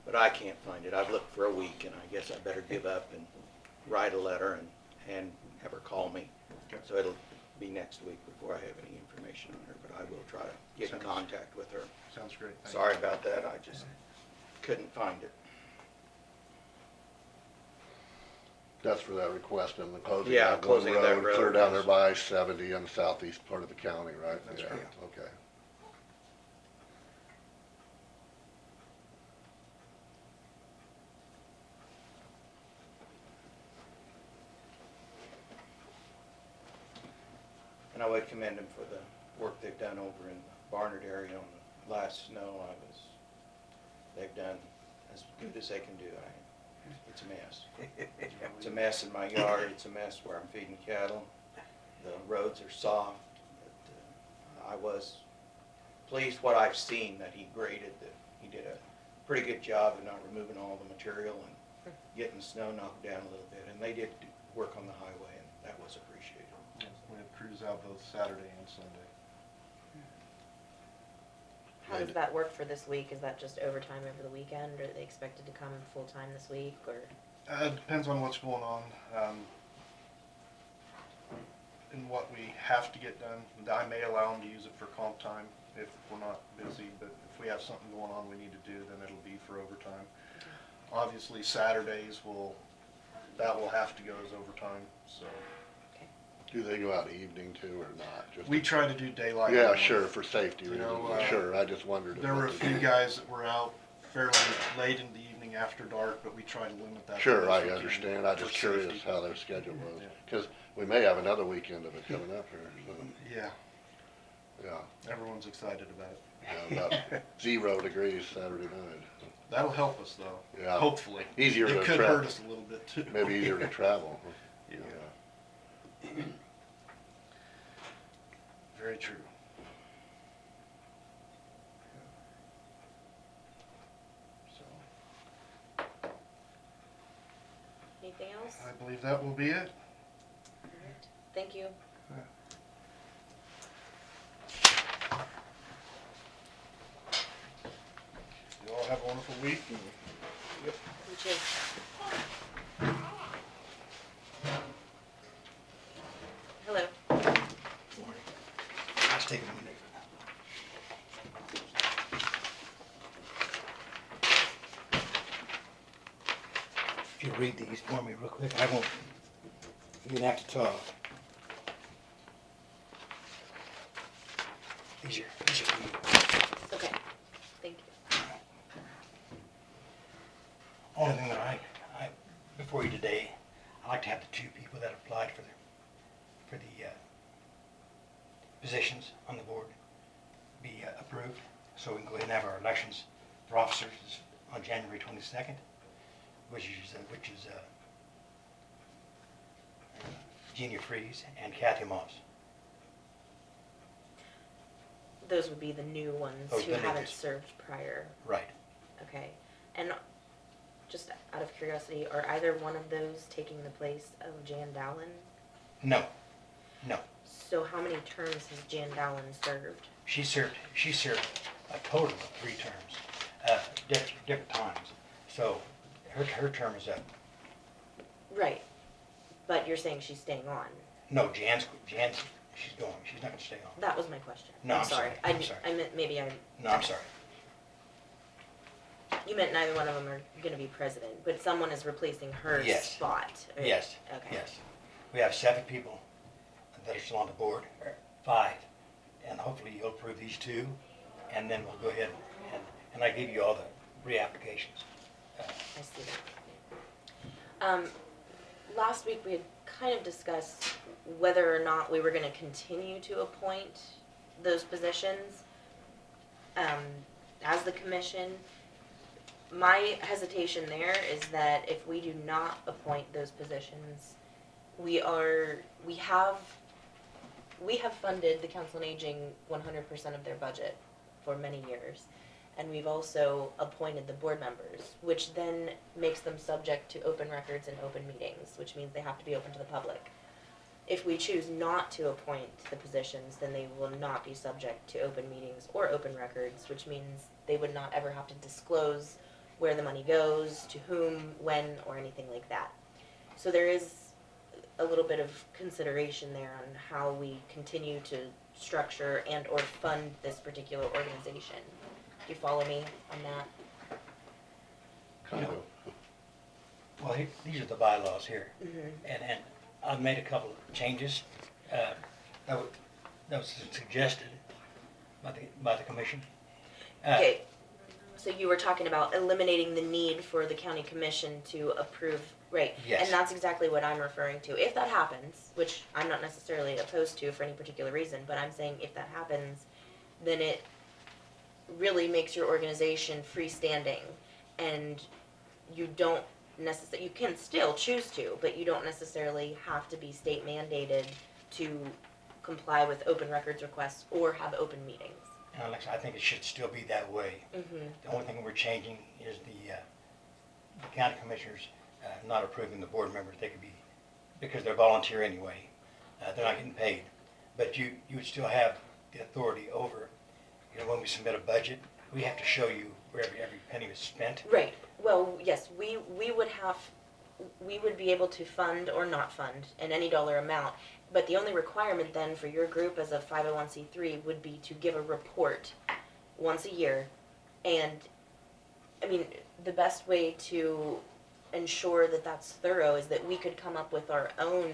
but I can't find it. I've looked for a week, and I guess I better give up and write a letter and have her call me. Okay. So it'll be next week before I have any information on her, but I will try to get in contact with her. Sounds great. Thank Sorry you. about that. I just couldn't find it. That's for that request and the closing Yeah, of one closing of that road, clear road, down there yes. by 70 in the southeast part of the county, right? That's Yeah, correct. okay. And I would commend them for the work they've done over in the Barnard area on the last snow. They've done as good as they can do. It's a mess. It's a mess in my yard. It's a mess where I'm feeding cattle. The roads are soft. But, I was pleased what I've seen that he graded. That he did a pretty good job of not removing all the material and getting snow knocked down a little bit. And they did work on the highway, and that was appreciated. We have crews out both Saturday and Sunday. How does that work for this week? Is that just overtime over the weekend, or are they expected to come full-time this week, or? It depends on what's going on, and what we have to get done. I may allow them to use it for comp time if we're not busy, but if we have something going on we need to do, then it'll be for overtime. Obviously, Saturdays that will have to go as overtime, so. Okay. Do they go out evening too or not? Just We try to do daylight. Yeah, only. sure, for safety You reasons, know, sure, I just wondered. if There were a that few was- guys that were out fairly late in the evening after dark, but we try to limit that. Sure, to I as we can understand, I'm for just curious safety. how their schedule was, Yeah. because we may have another weekend of it coming up here, so, Yeah, yeah. everyone's excited about it. Yeah, about 0 degrees Saturday night, That'll help us though. Yeah. Hopefully. Easier to It could travel. hurt us a little bit too. maybe easier to travel. Yeah. Very true. So, Anything else? I believe that will be it. Alright, thank you. You all have a wonderful week. You too. Hello. Let's take a minute. If you read these for me real quick, I won't, you're gonna have to talk. These are for you. Okay, thank you. Only thing that before you today, I'd like to have the two people that applied for the positions on the board be approved, so we can go ahead and have our elections for officers on January 22nd, which is Genia Freeze and Kathy Moss. Those would be the new ones Those who are the haven't newest. served prior. Right. Okay, and just out of curiosity, are either one of those taking the place of Jan Dowland? No, no. So how many terms has Jan Dowland served? She served a total of 3 terms, different times. So her term is up. Right, but you're saying she's staying on. No, Jan's she's going. She's not gonna stay on. That was my question. No, I'm sorry. I'm sorry. I meant, maybe I, No, I'm sorry. you meant neither one of them are gonna be president, but someone is replacing her Yes. spot. right? Yes, Okay. yes. We have 7 people that are still on the board, or 5, and hopefully you'll approve these 2, and then we'll go ahead and I give you all the reapplications. I see that. Last week we had kind of discussed whether or not we were gonna continue to appoint those positions, as the commission. My hesitation there is that if we do not appoint those positions, we have funded the Council on Aging 100% of their budget for many years. And we've also appointed the board members, which then makes them subject to open records and open meetings, which means they have to be open to the public. If we choose not to appoint the positions, then they will not be subject to open meetings or open records, which means they would not ever have to disclose where the money goes, to whom, when, or anything like that. So there is a little bit of consideration there on how we continue to structure and or fund this particular organization. Do you follow me on that? Kind of. Well, these are the bylaws here, Mm-hmm. and I've made a couple of changes that was suggested by the commission. Okay, so you were talking about eliminating the need for the county commission to approve, right? Yes. And that's exactly what I'm referring to. If that happens, which I'm not necessarily opposed to for any particular reason, but I'm saying if that happens, then it really makes your organization freestanding, and you don't necessarily, you can still choose to, but you don't necessarily have to be state mandated to comply with open records requests or have open meetings. And Alex, I think it should still be that way. Mm-hmm. The only thing we're changing is the county commissioners not approving the board members. They could be, because they're volunteer anyway, they're not getting paid. But you would still have the authority over, when we submit a budget, we have to show you where every penny was spent. Right, well, yes, we would be able to fund or not fund in any dollar amount, but the only requirement then for your group as a 501c3 would be to give a report once a year. And, I mean, the best way to ensure that that's thorough is that we could come up with our own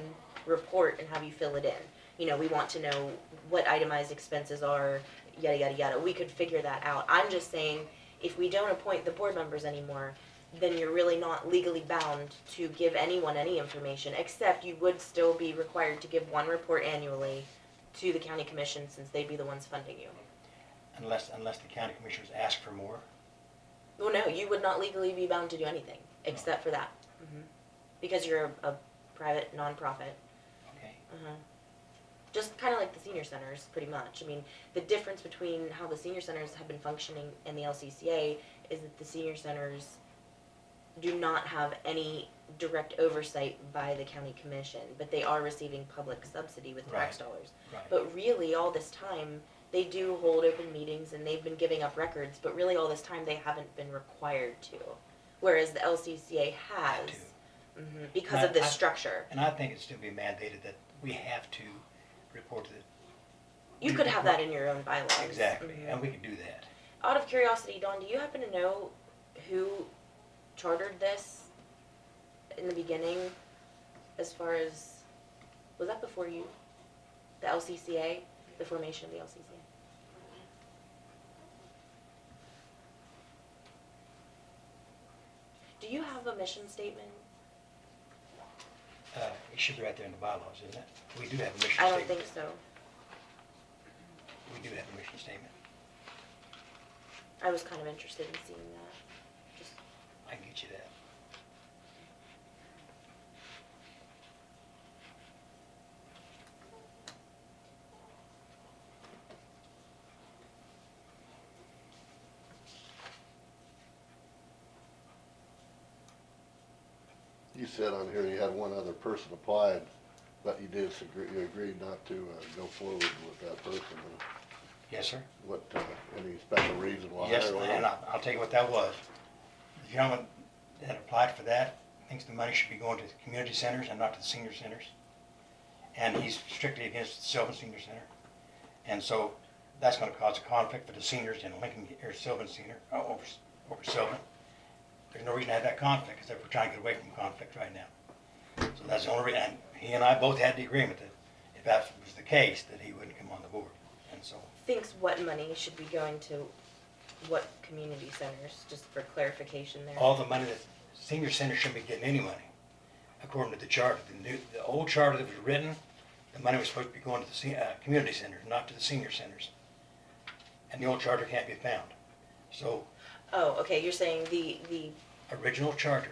report and have you fill it in. You know, we want to know what itemized expenses are, yada, yada, yada. We could figure that out. I'm just saying, if we don't appoint the board members anymore, then you're really not legally bound to give anyone any information, except you would still be required to give one report annually to the county commission, since they'd be the ones funding you. Unless the county commissioners ask for more. Well, no, you would not legally be bound to do anything, except for that. Because you're a private nonprofit. Okay. Just kind of like the senior centers, pretty much. I mean, the difference between how the senior centers have been functioning and the LCCA is that the senior centers do not have any direct oversight by the county commission, but they are receiving public subsidy with tax Right. dollars. Right. But really, all this time, they do hold open meetings and they've been giving up records, but really all this time they haven't been required to. Whereas the LCCA has, Have to. because And of this I- structure. And I think it should be mandated that we have to report to the. You could have that in your own bylaws. Exactly, Mhm. and we can do that. Out of curiosity, Dawn, do you happen to know who chartered this in the beginning, as far as, was that before you? The LCCA, the formation of the LCCA? Do you have a mission statement? It should be right there in the bylaws, isn't it? We do have a mission I statement. don't think so. We do have a mission statement. I was kind of interested in seeing that. Just, I can get you that. You said on here you had one other person applied, but you you agreed not to go forward with that person. Yes, sir. What, any special reason why? Yes, or what? and I'll tell you what that was. The gentleman that applied for that thinks the money should be going to the community centers and not to the senior centers. And he's strictly against the Sylvan Senior Center. And so that's gonna cause a conflict for the seniors in Lincoln, or Sylvan Senior, over Sylvan. There's no reason to have that conflict, because we're trying to get away from conflict right now. So that's the only reason, and he and I both had the agreement that if that was the case, that he wouldn't come on the board. And so, thinks what money should be going to what community centers, just for clarification there. all the money that senior center shouldn't be getting any money, according to the charter. The old charter that was written, the money was supposed to be going to the community centers, not to the senior centers. And the old charter can't be found. So, Oh, okay, you're saying the original charter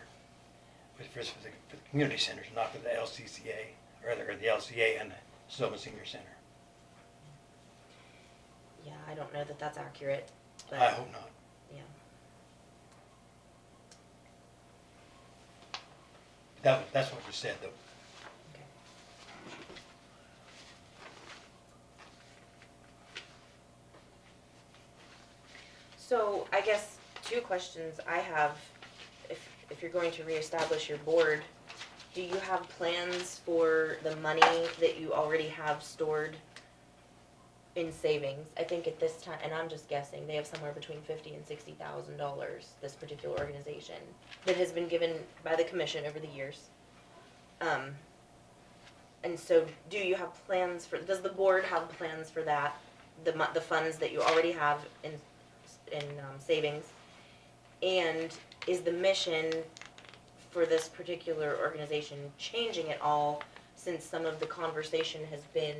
was for the community centers, not for the LCCA, or the LCA and the Sylvan Senior Center. yeah, I don't know that that's accurate, but I hope not. yeah. That's what was said, though. Okay. So I guess two questions I have, if you're going to reestablish your board, do you have plans for the money that you already have stored in savings? I think at this time, and I'm just guessing, they have somewhere between $50,000 and $60,000, this particular organization, that has been given by the commission over the years. And so do you have plans for, does the board have plans for that, the funds that you already have in savings? And is the mission for this particular organization changing at all, since some of the conversation has been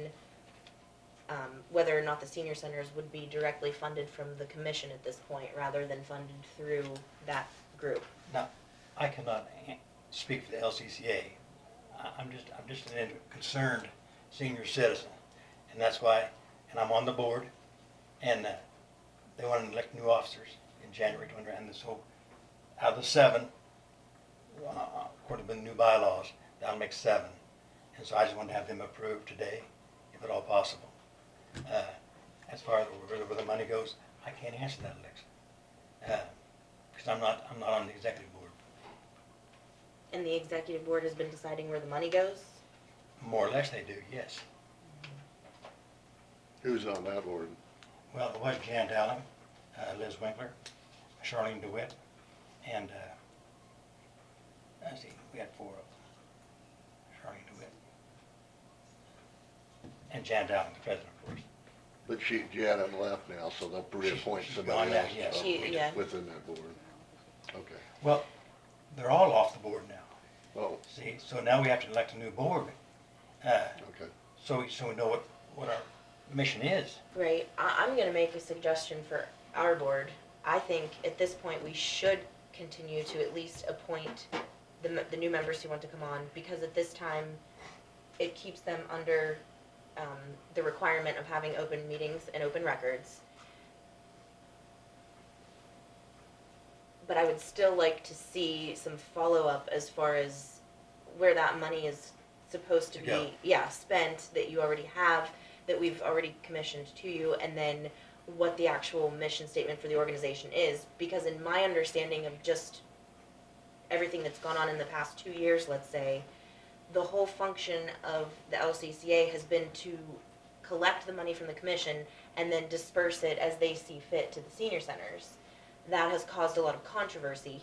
whether or not the senior centers would be directly funded from the commission at this point, rather than funded through that group? Now, I cannot speak for the LCCA. I'm just an concerned senior citizen, and that's why, and I'm on the board, and they want to elect new officers in January 20, and so out of the 7, according to the new bylaws, that'll make 7, and so I just want to have them approved today, if at all possible. As far as where the money goes, I can't answer that, Alexa, because I'm not on the executive board. And the executive board has been deciding where the money goes? More or less they do, yes. Who's on that board? Well, it was Jan Dowling, Liz Winkler, Charlene DeWitt, and, let's see, we had 4 of them. Charlene DeWitt, and Janet Allen, the president, of course. But Janet left now, so they'll reappoint She's somebody gone now, else yes. Yeah. within that board. Okay. Well, they're all off the board now, Oh, see, so now we have to elect a new board. okay. So we know what our mission is. Right, I'm gonna make a suggestion for our board. I think at this point, we should continue to at least appoint the new members who want to come on, because at this time, it keeps them under, the requirement of having open meetings and open records. But I would still like to see some follow-up as far as where that money is supposed to To go. be, yeah, spent, that you already have, that we've already commissioned to you, and then what the actual mission statement for the organization is. Because in my understanding of just everything that's gone on in the past 2 years, let's say, the whole function of the LCCA has been to collect the money from the commission and then disperse it as they see fit to the senior centers. That has caused a lot of controversy.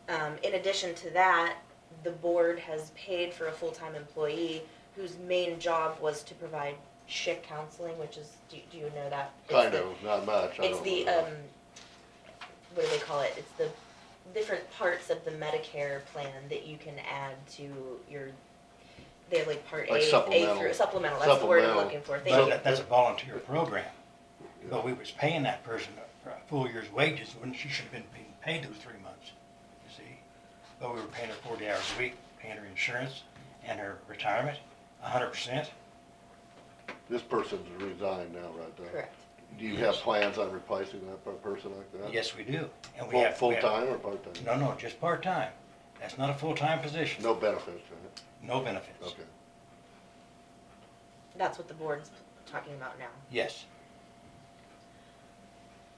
In addition to that, the board has paid for a full-time employee whose main job was to provide SHIC counseling, which is, do you know that? It's Kind the- of, not much. I It's don't the, know. what do they call it? It's the different parts of the Medicare plan that you can add to your, they have like part A, Like A supplemental. through, supplemental, that's the word I'm Supplemental. looking for, But thank you. that's a volunteer program. But we was paying that person a full year's wages when she should have been being paid those 3 months, you see? But we were paying her 40 hours a week, paying her insurance and her retirement, 100%. This person's resigned now, right there. Correct. Do you have plans on replacing that person like that? Yes, we do. And we Full, have. we have- full-time or part-time? No, just part-time. That's not a full-time position. No benefits, right? No benefits. Okay. That's what the board's talking about now. Yes.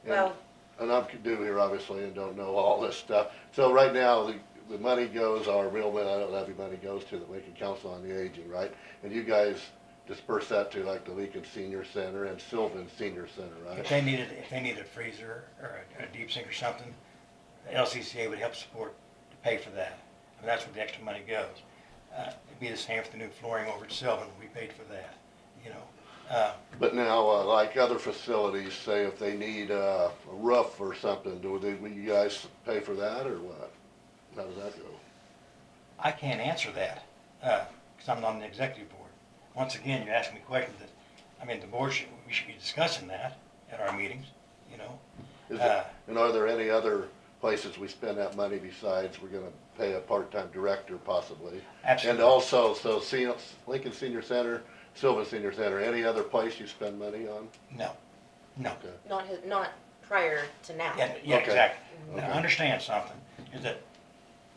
And- Well, And I'm new here, obviously, and don't know all this stuff. So right now, the money goes, our real levy money goes to the Lincoln Council on the Aging, right? And you guys disperse that to like the Lincoln Senior Center and Sylvan Senior Center, If right? they needed a freezer or a deep sink or something, the LCCA would help support to pay for that. And that's where the extra money goes. It'd be the same for the new flooring over at Sylvan. We paid for that, you know. But now, like other facilities, say if they need a roof or something, will you guys pay for that or what? How does that go? I can't answer that, because I'm not on the executive board. Once again, you're asking me questions that, I mean, we should be discussing that at our meetings, you know? Is it, and are there any other places we spend that money besides we're gonna pay a part-time director possibly? Absolutely. And also, so Lincoln Senior Center, Sylvan Senior Center, any other place you spend money on? No. Okay. not prior to now. Yeah, Okay. exactly. Now, Okay. understand something, is that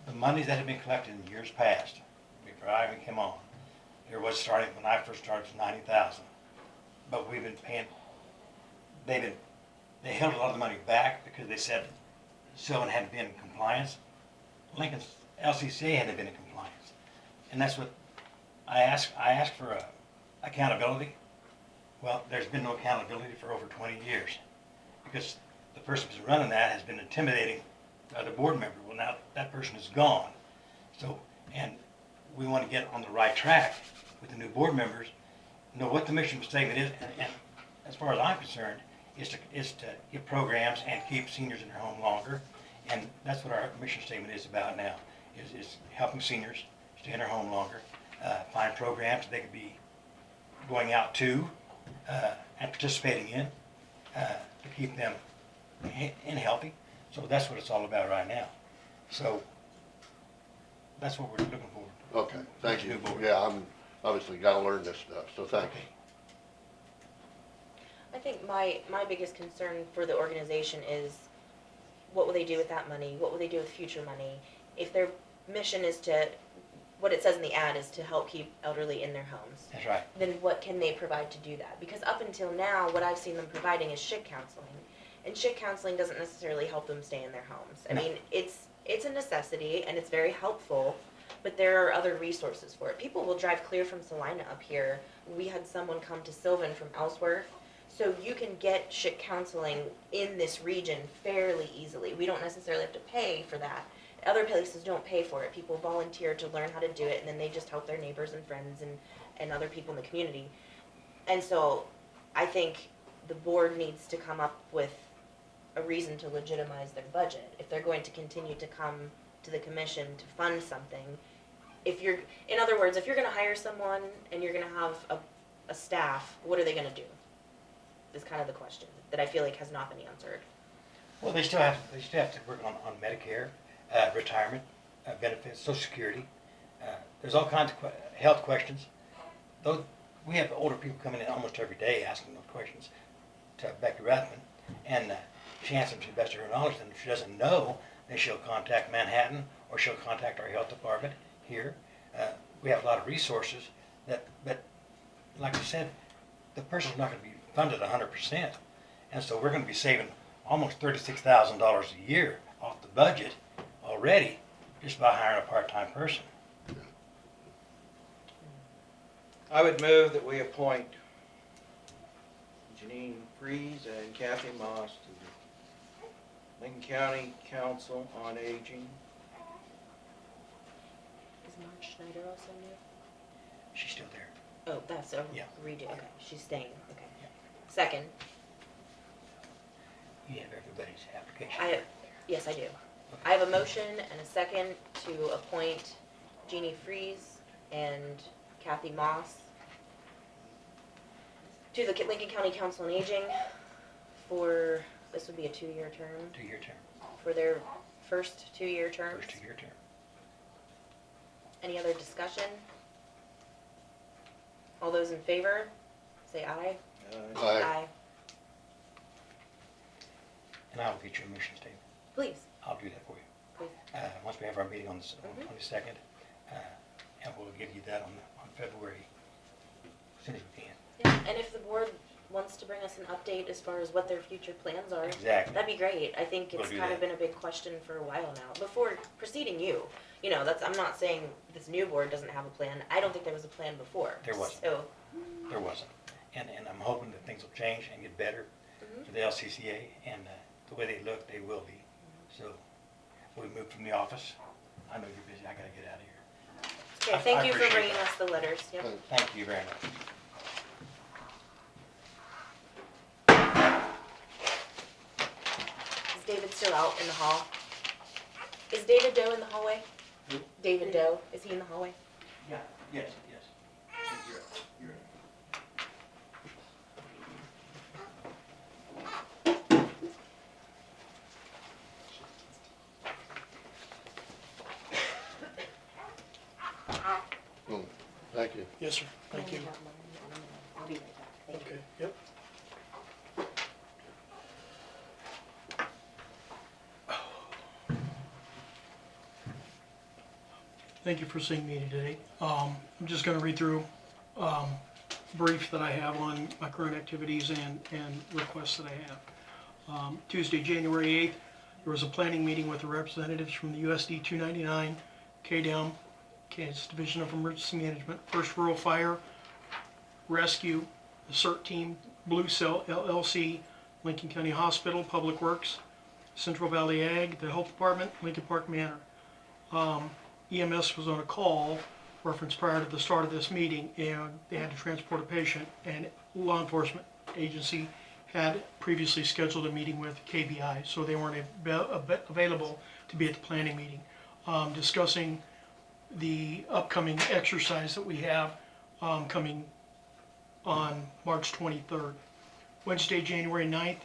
the monies that have been collected in years past, before I even came on, there was starting, when I first started, it was 90,000. But we've been paying, they held a lot of the money back because they said Sylvan hadn't been in compliance. Lincoln's LCCA hadn't been in compliance. And that's what, I asked for accountability. Well, there's been no accountability for over 20 years because the person who's running that has been intimidating the other board member. Well, now that person is gone. So, and we want to get on the right track with the new board members, know what the mission statement is, and as far as I'm concerned, is to get programs and keep seniors in their home longer. And that's what our mission statement is about now, is helping seniors stay in their home longer, find programs they could be going out to and participating in to keep them in healthy. So that's what it's all about right now. So that's what we're looking for. Okay, thank you. New board. Yeah, I'm obviously gotta learn this stuff, so thank you. I think my biggest concern for the organization is what will they do with that money? What will they do with future money? If their mission is to, what it says in the ad is to help keep elderly in their homes, That's right. then what can they provide to do that? Because up until now, what I've seen them providing is SHIC counseling. And SHIC counseling doesn't necessarily help them stay in their homes. I No. mean, it's a necessity and it's very helpful, but there are other resources for it. People will drive clear from Salina up here. We had someone come to Sylvan from Ellsworth. So you can get SHIC counseling in this region fairly easily. We don't necessarily have to pay for that. Other places don't pay for it. People volunteer to learn how to do it, and then they just help their neighbors and friends and other people in the community. And so I think the board needs to come up with a reason to legitimize their budget. If they're going to continue to come to the commission to fund something, in other words, if you're gonna hire someone and you're gonna have a staff, what are they gonna do? Is kind of the question that I feel like has not been answered. Well, they still have to work on Medicare, retirement, benefits, Social Security. There's all kinds of health questions. We have older people coming in almost every day asking those questions to Becky Rathman, and she answers them to the best of her knowledge. And if she doesn't know, then she'll contact Manhattan or she'll contact our health department here. We have a lot of resources but like I said, the person's not going to be funded 100%, and so we're going to be saving almost $36,000 a year off the budget already just by hiring a part-time person. I would move that we appoint Janine Freeze and Kathy Moss to the Lincoln County Council on Aging. Is Marge Schneider also new? She's still there. Oh, that's a Yeah. redo, okay, she's staying, okay. Second, You have everybody's application. yes, I do. I have a motion and a second to appoint Jeannie Freeze and Kathy Moss to the Lincoln County Council on Aging for, this would be a 2-year term, 2-year term. for their first 2-year terms. First 2-year term. Any other discussion? All those in favor, say aye. Aye. And I'll get you a mission statement. Please, I'll do that for you. please. Once we have our meeting on the Mhm. 22nd, and we'll give you that on February as soon as we can. Yeah, and if the board wants to bring us an update as far as what their future plans are, Exactly. that'd be great. I think We'll it's do kind of that. been a big question for a while now. Before preceding you, I'm not saying this new board doesn't have a plan. I don't think there was a plan before. There wasn't. So, There wasn't. And I'm hoping that things will change and get better Mhm. for the LCCA, and the way they look, they will be. So we moved from the office. I know you're busy. I gotta get out of here. okay, I thank you for appreciate bringing that. us the letters. Yep. Thank you very much. Is David still out in the hall? Is David Doe in the hallway? Who? David Doe, is he in the hallway? Yeah, yes. You're Thank you. Yes, sir. Thank you. I'll be right back. Thank you. Okay, yep. Thank you for seeing me today. I'm just gonna read through, brief that I have on my current activities and requests that I have. Tuesday, January 8th, there was a planning meeting with the representatives from the USD 299, KDEM, Kansas Division of Emergency Management, First Rural Fire, Rescue, the CERT Team, Blue Cell LLC, Lincoln County Hospital, Public Works, Central Valley Ag, the Health Department, Lincoln Park Manor. EMS was on a call reference prior to the start of this meeting, and they had to transport a patient, and law enforcement agency had previously scheduled a meeting with KBI, so they weren't available to be at the planning meeting, discussing the upcoming exercise that we have coming on March 23rd. Wednesday, January 9th,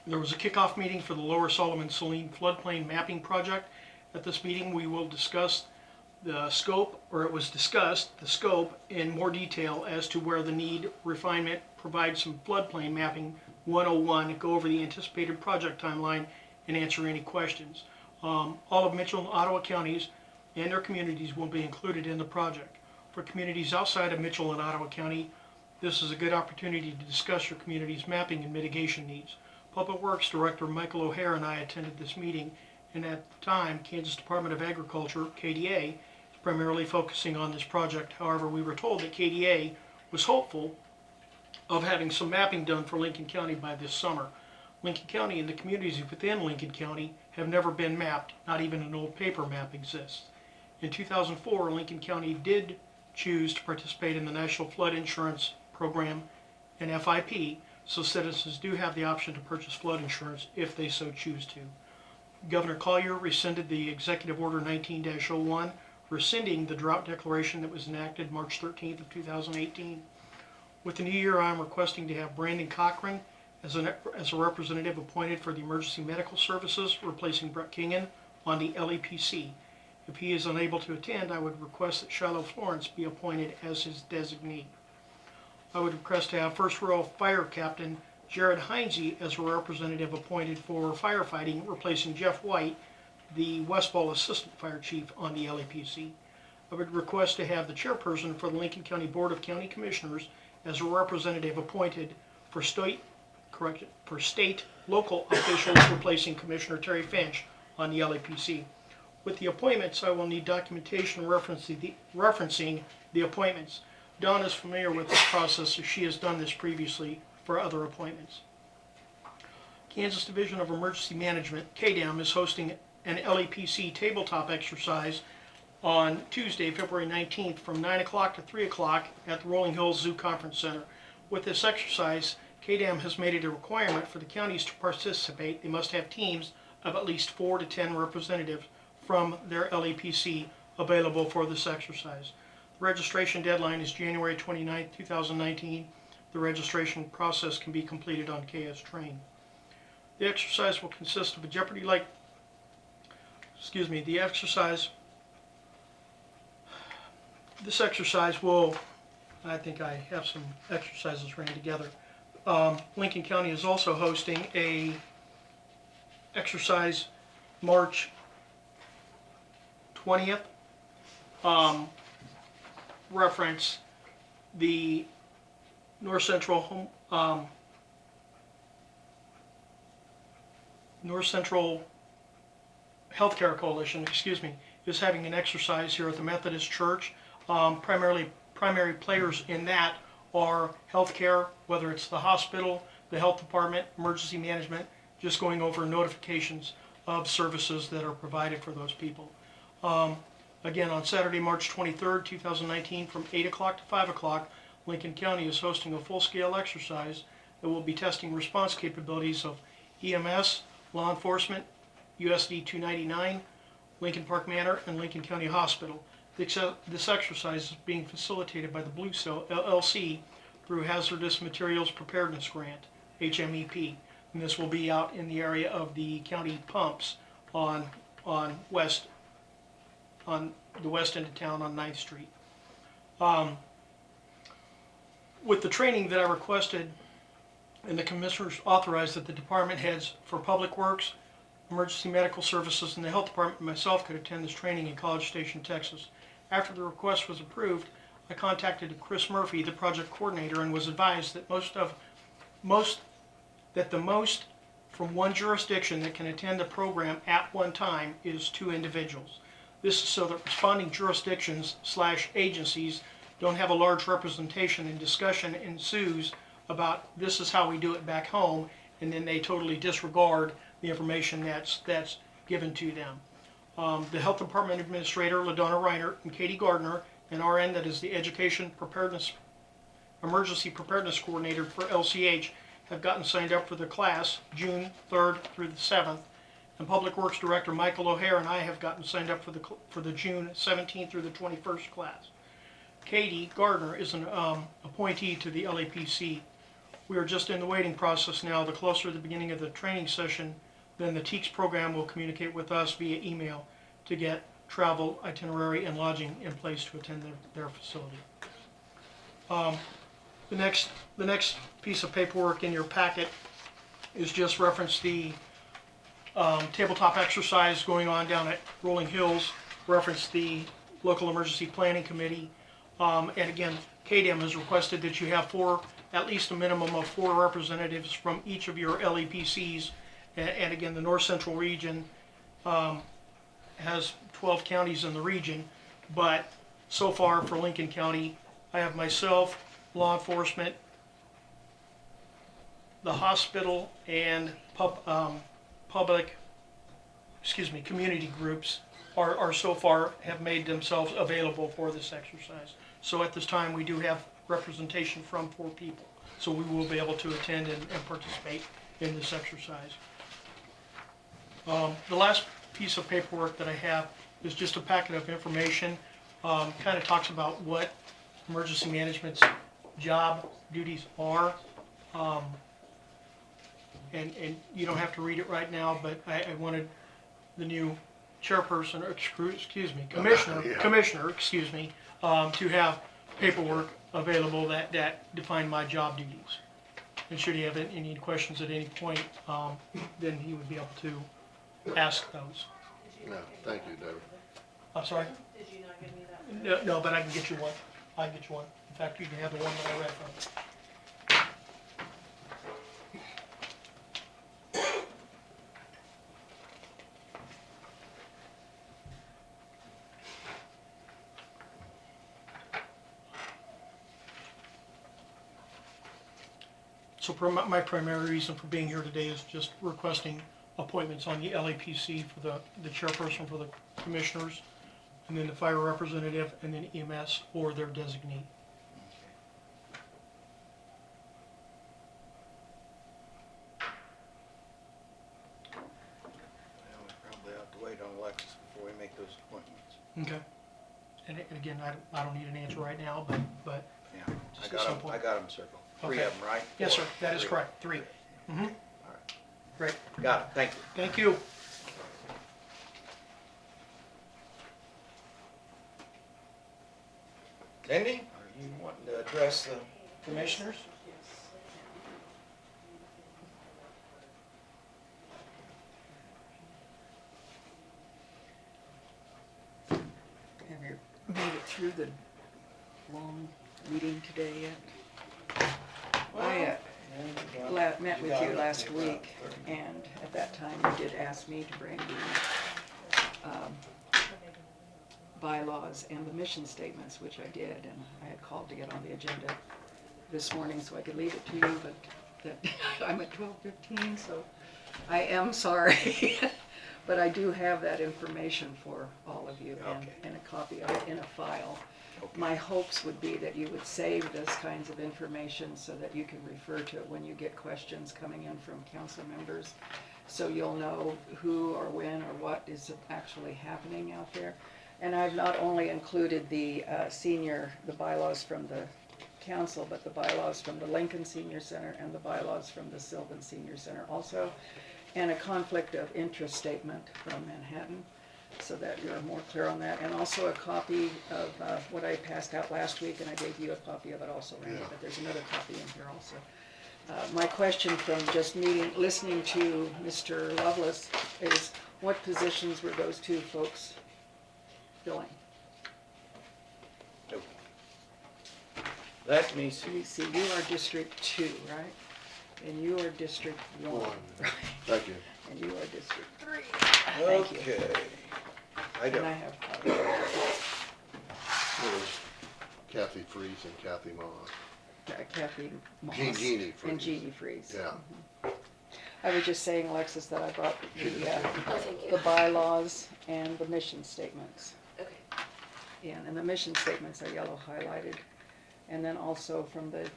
there was a kickoff meeting for the Lower Solomon Saline Floodplain Mapping Project. At this meeting, we will discuss the scope, or it was discussed, the scope in more detail as to where the need refinement, provide some floodplain mapping 101, go over the anticipated project timeline, and answer any questions. All of Mitchell and Ottawa counties and their communities will be included in the project. For communities outside of Mitchell and Ottawa County, this is a good opportunity to discuss your community's mapping and mitigation needs. Public Works Director Michael O'Hare and I attended this meeting, and at the time, Kansas Department of Agriculture, KDA, is primarily focusing on this project. However, we were told that KDA was hopeful of having some mapping done for Lincoln County by this summer. Lincoln County and the communities within Lincoln County have never been mapped, not even an old paper map exists. In 2004, Lincoln County did choose to participate in the National Flood Insurance Program and FIP, so citizens do have the option to purchase flood insurance if they so choose to. Governor Collier rescinded the Executive Order 19-01, rescinding the drought declaration that was enacted March 13th of 2018. With the new year, I am requesting to have Brandon Cochran as a representative appointed for the Emergency Medical Services, replacing Brett Kingan on the LEPC. If he is unable to attend, I would request that Shiloh Florence be appointed as his designee. I would request to have First Rural Fire Captain Jared Heinze as a representative appointed for firefighting, replacing Jeff White, the Westfall Assistant Fire Chief on the LEPC. I would request to have the chairperson for the Lincoln County Board of County Commissioners as a representative appointed for state local officials, replacing Commissioner Terry Finch on the LEPC. With the appointments, I will need documentation referencing the appointments. Dawn is familiar with this process as she has done this previously for other appointments. Kansas Division of Emergency Management, KDAM, is hosting an LEPC tabletop exercise on Tuesday, February 19th from 9 o'clock to 3 o'clock at the Rolling Hills Zoo Conference Center. With this exercise, KDAM has made it a requirement for the counties to participate. They must have teams of at least 4 to 10 representatives from their LEPC available for this exercise. The registration deadline is January 29th, 2019. The registration process can be completed on KS Train. The exercise will consist of a Jeopardy-like, this exercise will, I think I have some exercises ran together. Lincoln County is also hosting a exercise March 20th, reference the North Central Healthcare Coalition, is having an exercise here at the Methodist Church. Primary players in that are healthcare, whether it's the hospital, the health department, emergency management, just going over notifications of services that are provided for those people. Again, on Saturday, March 23rd, 2019, from 8 o'clock to 5 o'clock, Lincoln County is hosting a full-scale exercise that will be testing response capabilities of EMS, law enforcement, USD 299, Lincoln Park Manor, and Lincoln County Hospital. This exercise is being facilitated by the Blue Cell LLC through Hazardous Materials Preparedness Grant, HMEP. And this will be out in the area of the county pumps on the west end of town on 9th Street. With the training that I requested, and the commissioners authorized that the department heads for Public Works, Emergency Medical Services, and the Health Department and myself could attend this training in College Station, Texas. After the request was approved, I contacted Chris Murphy, the project coordinator, and was advised that the most from one jurisdiction that can attend the program at one time is 2 individuals. This is so that responding jurisdictions / agencies don't have a large representation and discussion ensues about this is how we do it back home, and then they totally disregard the information that's given to them. The Health Department Administrator, Ladonna Reinert, and Katie Gardner, and RN, that is the Emergency Preparedness Coordinator for LCH, have gotten signed up for the class June 3rd through the 7th. And Public Works Director Michael O'Hare and I have gotten signed up for the June 17th through the 21st class. Katie Gardner is an appointee to the LAPC. We are just in the waiting process now. The closer to the beginning of the training session, then the TEACS program will communicate with us via email to get travel, itinerary, and lodging in place to attend their facility. The next piece of paperwork in your packet is just reference the tabletop exercise going on down at Rolling Hills, reference the local emergency planning committee, and again, KDAM has requested that you have at least a minimum of 4 representatives from each of your LEPCs, and again, the North Central region has 12 counties in the region, but so far for Lincoln County, I have myself, law enforcement, the hospital, and community groups are so far have made themselves available for this exercise. So at this time, we do have representation from 4 people. so we will be able to attend and participate in this exercise. The last piece of paperwork that I have is just a packet of information, kind of talks about what emergency management's job duties are. And you don't have to read it right now, but I wanted the new chairperson, or excuse me, commissioner, to have paperwork available that define my job duties. And should he have any questions at any point, then he would be able to ask those. No, thank you, David. I'm sorry? Did you not give me that? No, but I can get you one. I can get you one. In fact, you can have the one that I read from. So my primary reason for being here today is just requesting appointments on the LAPC for the chairperson for the commissioners, and then the fire representative, and then EMS or their designee. Well, we probably have to wait on Alexis before we make those appointments. Okay. And again, I don't need an answer right now, but Yeah, Just at some point. I got them circled. Three Okay. of them, right? yes, sir, Four? that is Three. correct. 3. Mm-hmm. All right. Great. Got it, thank you. Thank you. Cindy, are you wanting to address the commissioners? Have you made it through the long meeting today yet? I met with you last week, and at that time you did ask me to bring the bylaws and the mission statements, which I did, and I had called to get on the agenda this morning so I could leave it to you, but that I'm at 12:15, so I am sorry. But I do have that information for all of you, Okay. and a copy of it in a file. Okay. My hopes would be that you would save this kinds of information so that you can refer to it when you get questions coming in from council members. So you'll know who or when or what is actually happening out there. And I've not only included the the bylaws from the council, but the bylaws from the Lincoln Senior Center and the bylaws from the Sylvan Senior Center also. And a conflict of interest statement from Manhattan, so that you're more clear on that. And also a copy of what I passed out last week, and I gave you a copy of it also, Randy, Yeah. but there's another copy in here also. My question from just listening to Mr. Loveless is, what positions were those two folks filling? Nope. Let me see. You see, you are District 2, right? And you are District 1. Thank you. And you are District 3. Thank you. Okay. I And I don't, have copies. It was Kathy Freeze and Kathy Moss. Kathy Moss. Jeannie Freeze. And Jeannie Freeze. Yeah. I was just saying, Alexis, that I brought She did. Oh, thank you. the bylaws and the mission statements. Okay. And the mission statements are yellow highlighted. And then also from the,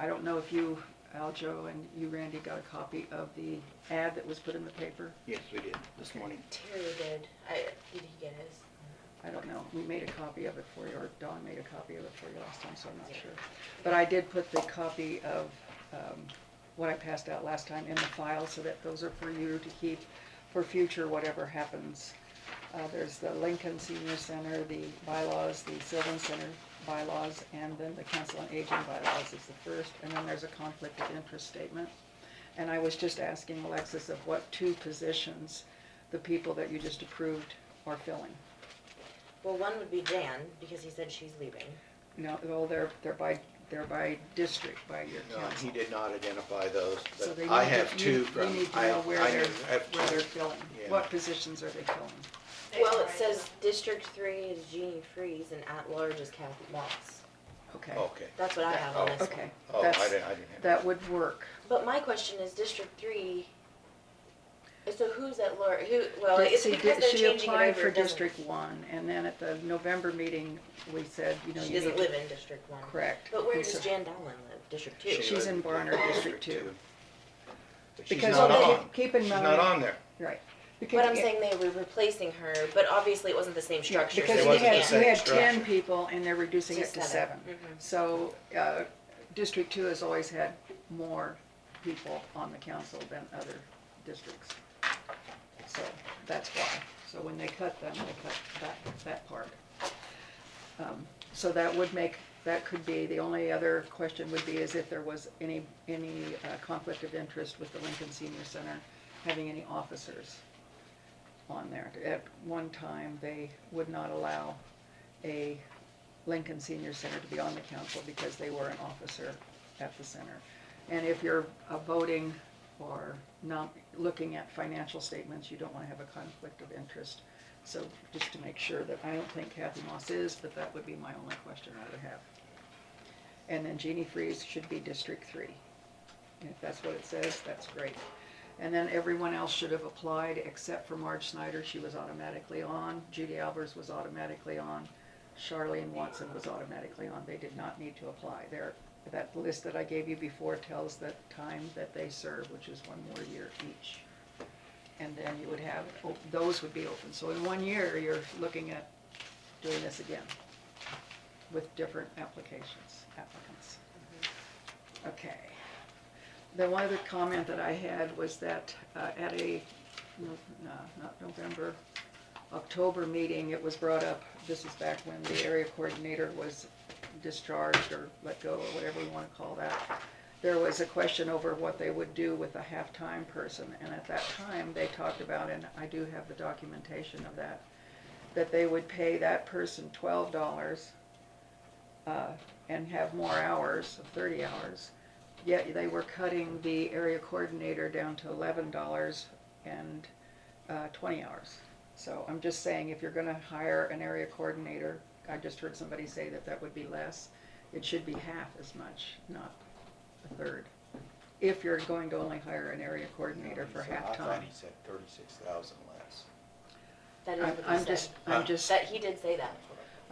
I don't know if you, Aljo, and you, Randy, got a copy of the ad that was put in the paper. yes, we did, this morning. Terry did. Did he get his? I don't know, we made a copy of it for you, or Dawn made a copy of it for you last time, so I'm not sure. But I did put the copy of what I passed out last time in the file, so that those are for you to keep for future whatever happens. There's the Lincoln Senior Center, the bylaws, the Sylvan Center bylaws, and then the Council on Aging bylaws is the first, and then there's a conflict of interest statement. And I was just asking Alexis of what two positions the people that you just approved are filling. Well, one would be Jan, because he said she's leaving. No, well, they're by district, by your No, council. he did not identify those, So but they I need have to- two They from, need to I know where I they're, have where they're two. filling. Yeah. What positions are they filling? Well, it says District 3 is Jeannie Freeze and at-large is Kathy Moss. Okay, Okay. That's what I have on this one. okay. Oh, I That's- didn't have That would work. But my question is, District 3, So who's at Laura, well, it's See, because they're she changing it applied over, for it doesn't, District One, and then at the November meeting, we said, you know, she you need doesn't to. live in District One. Correct. But where And does so- Jan Dowland live? District Two? She's in Barnard, District Two. But she's Because not well, on. keep in She's mind. not on there. Right. But I'm saying they were replacing her, but obviously it wasn't the same structure. Because It you wasn't the had, same you had structure. 10 people and they're reducing it To to 7. 7. So, District 2 has always had more people on the council than other districts. So, that's why. So when they cut them, they cut that part. So that would make, that could be, the only other question would be is if there was any conflict of interest with the Lincoln Senior Center having any officers on there. At one time, they would not allow a Lincoln Senior Center to be on the council because they were an officer at the center. And if you're voting or not looking at financial statements, you don't want to have a conflict of interest. So just to make sure that, I don't think Kathy Moss is, but that would be my only question I would have. And then Jeannie Freeze should be District 3. And if that's what it says, that's great. And then everyone else should have applied except for Marge Snyder. She was automatically on. Judy Albers was automatically on. Charlene Watson was automatically on. They did not need to apply. That list that I gave you before tells the time that they serve, which is 1 more year each. And then you would have, those would be open. So in 1 year, you're looking at doing this again with different applicants. Okay. The one other comment that I had was that at a, not November, October meeting, it was brought up, this is back when the area coordinator was discharged or let go or whatever you want to call that. There was a question over what they would do with a half-time person, and at that time, they talked about, and I do have the documentation of that they would pay that person $12 and have more hours, 30 hours. Yet they were cutting the area coordinator down to $11 and 20 hours. So I'm just saying, if you're gonna hire an area coordinator, I just heard somebody say that would be less. It should be half as much, not a third. If you're going to only hire an area coordinator for I half-time. thought he said 36,000 less. That is what he said. I'm just, That, he did say that.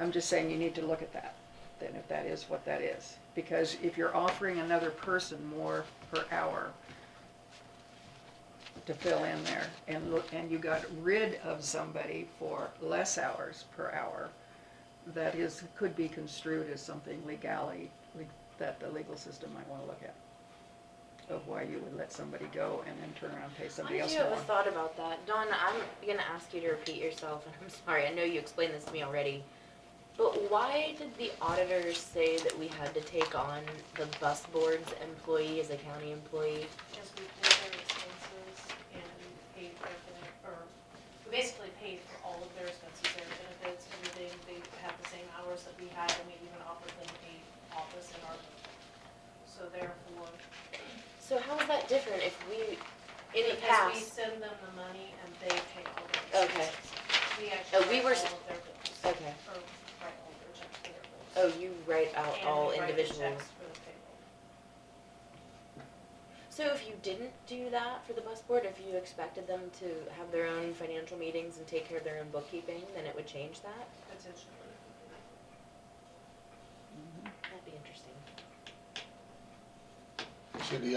I'm just saying you need to look at that, then if that is what that is. Because if you're offering another person more per hour to fill in there, and you got rid of somebody for less hours per hour, that could be construed as something that the legal system might want to look at, of why you would let somebody go and then turn around and pay somebody else I do have more. a thought about that. Dawn, I'm gonna ask you to repeat yourself, and I'm sorry, I know you explained this to me already. But why did the auditors say that we had to take on the bus board's employee as a county employee? Because we paid their expenses and we paid for their, or we basically paid for all of their expenses, their benefits, everything. They had the same hours that we had, and we even offered them a office in our building. So therefore, So how is that different if we, in the because we past? send them the money and they pay all their Okay. expenses. We Oh, actually we write were all of their bills. Okay. Or write all their checks for their bills. Oh, you write out And all we write the individual. checks for the payroll. So if you didn't do that for the bus board, if you expected them to have their own financial meetings and take care of their own bookkeeping, then it would change that? Potentially. That'd be interesting. Cindy,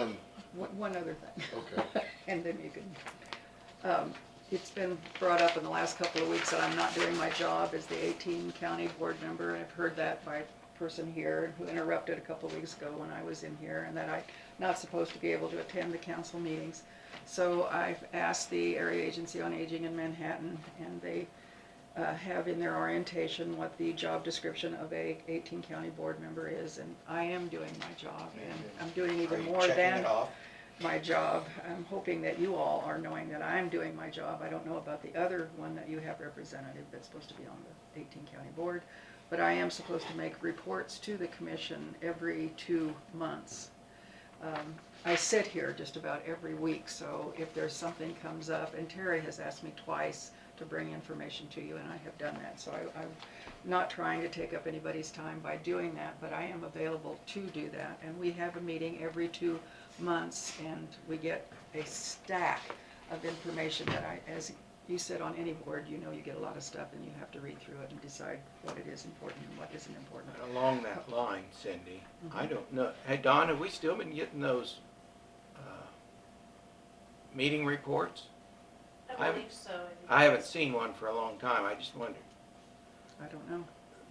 One other thing. okay. And then you can, it's been brought up in the last couple of weeks that I'm not doing my job as the 18 county board member. I've heard that by a person here who interrupted a couple of weeks ago when I was in here, and that I'm not supposed to be able to attend the council meetings. So I've asked the Area Agency on Aging in Manhattan, and they have in their orientation what the job description of a 18 county board member is, and I am doing my job, and I'm doing Are even you more checking than it off? my job. I'm hoping that you all are knowing that I'm doing my job. I don't know about the other one that you have representative that's supposed to be on the 18 county board, but I am supposed to make reports to the commission every 2 months. I sit here just about every week, so if there's something comes up, and Terry has asked me twice to bring information to you, and I have done that, so I'm not trying to take up anybody's time by doing that, but I am available to do that. And we have a meeting every 2 months, and we get a stack of information that as you said on any board, you know you get a lot of stuff and you have to read through it and decide what it is important and what isn't important. Along that line, Cindy, I don't know, hey Don, have we still been getting those, meeting reports? I believe so. I haven't seen one for a long time, I just wondered. I don't know.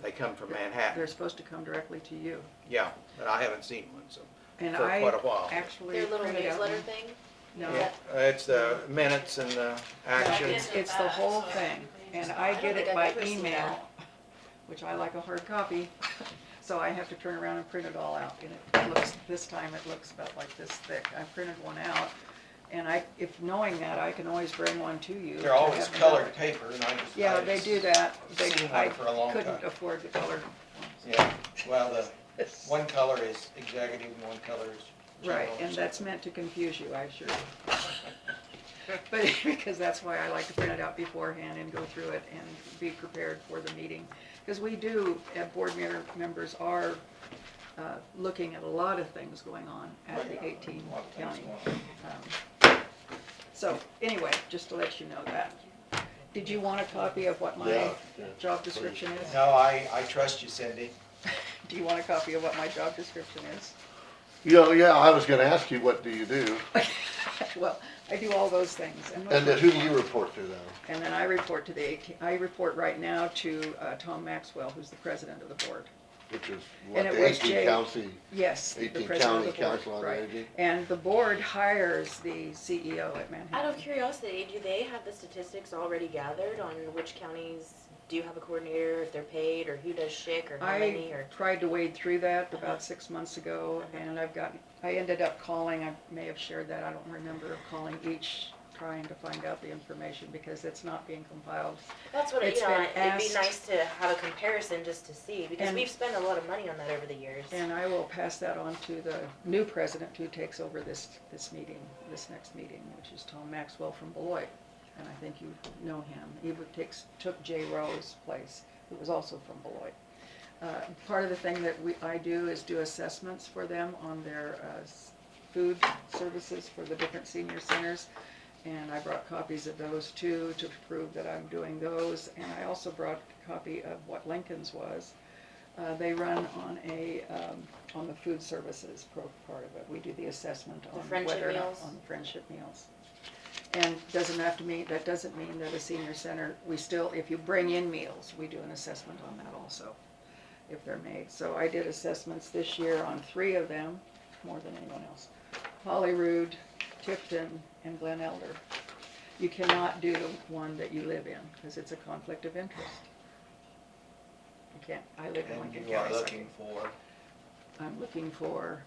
They come from Manhattan, They're supposed to come directly to you. yeah, but I haven't seen one, so, And for I quite a while. actually Their little printed out newsletter one. thing? No, Yeah, it's the minutes and the actions. it's the whole thing, and I get it think by I've ever seen email, that. which I like a hard copy, so I have to turn around and print it all out, and it looks, this time it looks about like this thick. I printed one out, and if knowing that, I can always bring one to you. They're to always have colored done. paper, and I just. Yeah, I they just do that. seen one I for a long couldn't time. afford the colored ones. Yeah, well, the one color is executive and one color is general. Right, and that's meant to confuse you, I assure you. But, because that's why I like to print it out beforehand and go through it and be prepared for the meeting. Because we do, board members are looking at a lot of things going on at the 18 county. So, anyway, just to let you know that. Did you want a copy of what my Yeah, job description is? No, I trust you, Cindy. Do you want a copy of what my job description is? Yeah, I was gonna ask you, what do you do? Well, I do all those things. And then who do you report to now? And then I report to I report right now to Tom Maxwell, who's the president of the board. Which is And what, it the was 18 Jay- county, Yes, the 18 president county of the board, council on right. aging? And the board hires the CEO at Manhattan. Out of curiosity, do they have the statistics already gathered on which counties do have a coordinator, if they're paid, or who does SHIC, or how many, I or? tried to wade through that about 6 months ago, and I ended up calling, I may have shared that, I don't remember, calling each, trying to find out the information, because it's not being compiled. That's what, It's you know, been it'd be asked- nice to have a comparison just to see, because And- we've spent a lot of money on that over the years. And I will pass that on to the new president who takes over this meeting, this next meeting, which is Tom Maxwell from Beloit. And I think you know him. He took Jay Rowe's place, who was also from Beloit. Part of the thing that I do is do assessments for them on their food services for the different senior centers. And I brought copies of those too, to prove that I'm doing those. And I also brought a copy of what Lincoln's was. They run on the food services part of it. We do the assessment on friendship whether or not, meals? on the friendship meals. And that doesn't mean that a senior center, if you bring in meals, we do an assessment on that also, if they're made. So I did assessments this year on 3 of them, more than anyone else. Holyrood, Tipton, and Glen Elder. You cannot do the one that you live in, because it's a conflict of interest. You can't, I live in And Lincoln you are County. so looking for, I'm looking for,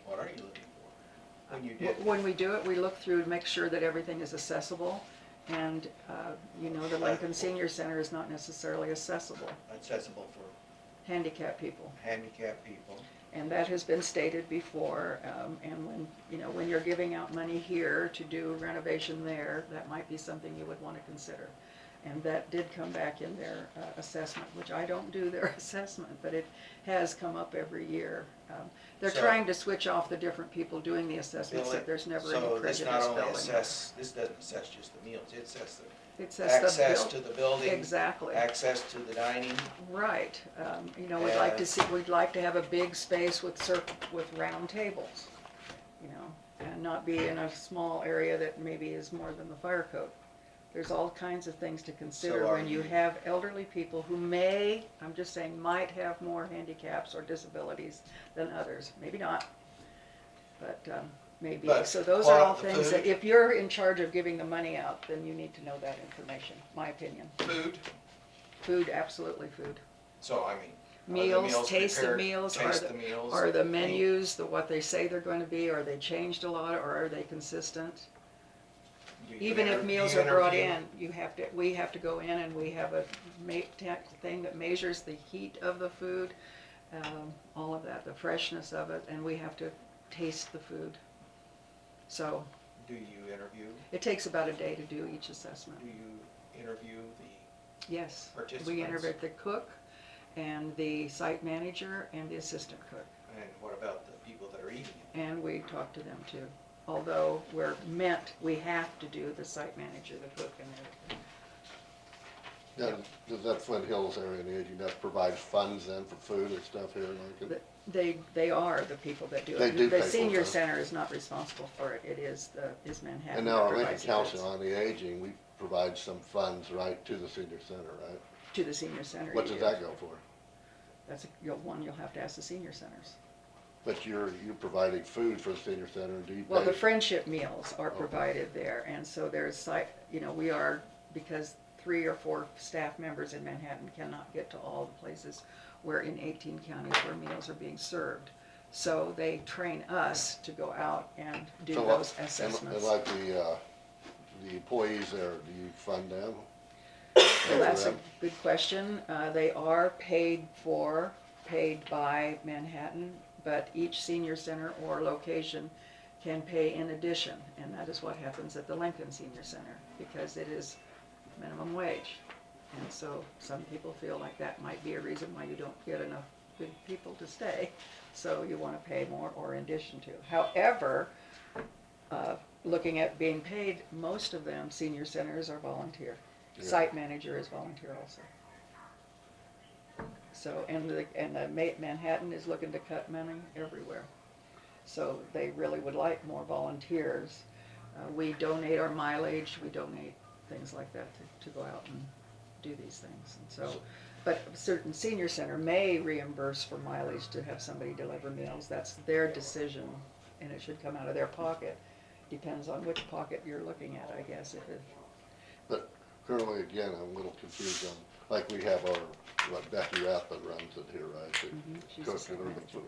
what are you looking for? When you did, when we do it, we look through to make sure that everything is accessible. And, the Lincoln Senior Center is not necessarily accessible, accessible for handicapped people. handicapped people. And that has been stated before, and when you're giving out money here to do renovation there, that might be something you would want to consider. And that did come back in their assessment, which I don't do their assessment, but it has come up every year. They're So- trying to switch off the different people doing the assessments, Bill, that there's never any So this prejudice not only building. this doesn't assess just the meals, it assesses It the says the access bill- to the building, Exactly. access to the dining. Right, we'd like to have a big space with round tables, and not be in a small area that maybe is more than the fire code. There's all kinds of things to consider So are when you you- have elderly people who I'm just saying, might have more handicaps or disabilities than others, maybe not, but, maybe. But So those are all the things that, food- if you're in charge of giving the money out, then you need to know that information, my opinion. Food, Food, absolutely food. so I mean. are the Meals, taste of prepared- meals, taste the meals, are the clean? menus, what they say they're going to be, are they changed a lot, or are they consistent? Do you Even if inter- meals you are brought interview? in, we have to go in and we have a thing that measures the heat of the food, all of that, the freshness of it, and we have to taste the food. So, Do you interview, it takes about a day to do each assessment. do you interview the Yes, we participants? interview the cook and the site manager and the assistant cook, And what about the people that are eating it? and we talk to them too. although we have to do the site manager, the cook and everything. Does that Flint Hills area in the aging, that provides funds then for food and stuff here in Lincoln? They are the people that do it. They do pay The for senior it. center is not responsible for it, it is Manhattan. And that now our Lincoln provides the Council goods. on the Aging, we provide some funds, right, to the senior center, right? To the senior center. What you does do. that go for? That's you'll have to ask the senior centers. But you're providing food for the senior center, do you pay? Well, the friendship meals are Okay. provided there, and so there's we are, because 3 or 4 staff members in Manhattan cannot get to all the places where in 18 counties where meals are being served. So they train us to go out and do So, those and assessments. like the employees there, do you fund them? Well, that's a good question. They are paid by Manhattan, but each senior center or location can pay in addition, and that is what happens at the Lincoln Senior Center, because it is minimum wage. And so some people feel like that might be a reason why you don't get enough good people to stay, so you want to pay more or in addition to. However, looking at being paid, most of them, senior centers are volunteer. Yeah. Site manager is volunteer also. So, Manhattan is looking to cut money everywhere. So they really would like more volunteers. We donate our mileage, we donate things like that to go out and do these things. And so, but a certain senior center may reimburse for mileage to have somebody deliver meals. That's their decision, and it should come out of their pocket. Depends on which pocket you're looking at, I guess, if it. But currently, again, I'm a little confused on, like we have Becky Rathman runs it here, right? The She's the cook site and manager.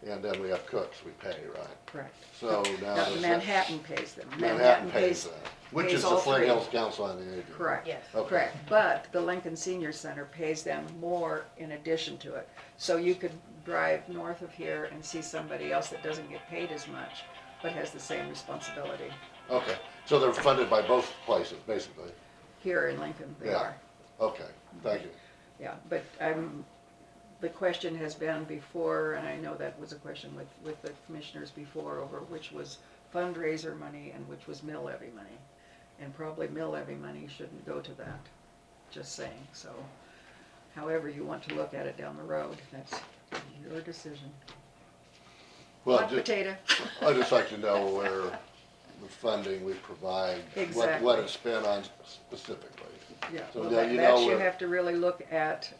and then we have cooks we pay, right? Correct. So now Now, does that- Manhattan pays them. Manhattan pays that, which pays is the all Flint three. Hills Council on the Aging. Correct. Yes. Okay. Correct, but the Lincoln Senior Center pays them more in addition to it. So you could drive north of here and see somebody else that doesn't get paid as much, but has the same responsibility. Okay, so they're funded by both places, basically. Here in Lincoln, they Yeah. are. Okay, thank you. Yeah, but the question has been before, and I know that was a question with the commissioners before, over which was fundraiser money and which was mill levy money. And probably mill levy money shouldn't go to that, just saying, so. However you want to look at it down the road, that's your decision. Well, Hot potato. I'd just like to know where the funding we provide, what Exactly. it's spent on specifically. Yeah, So well, now that you know you where- have to really look at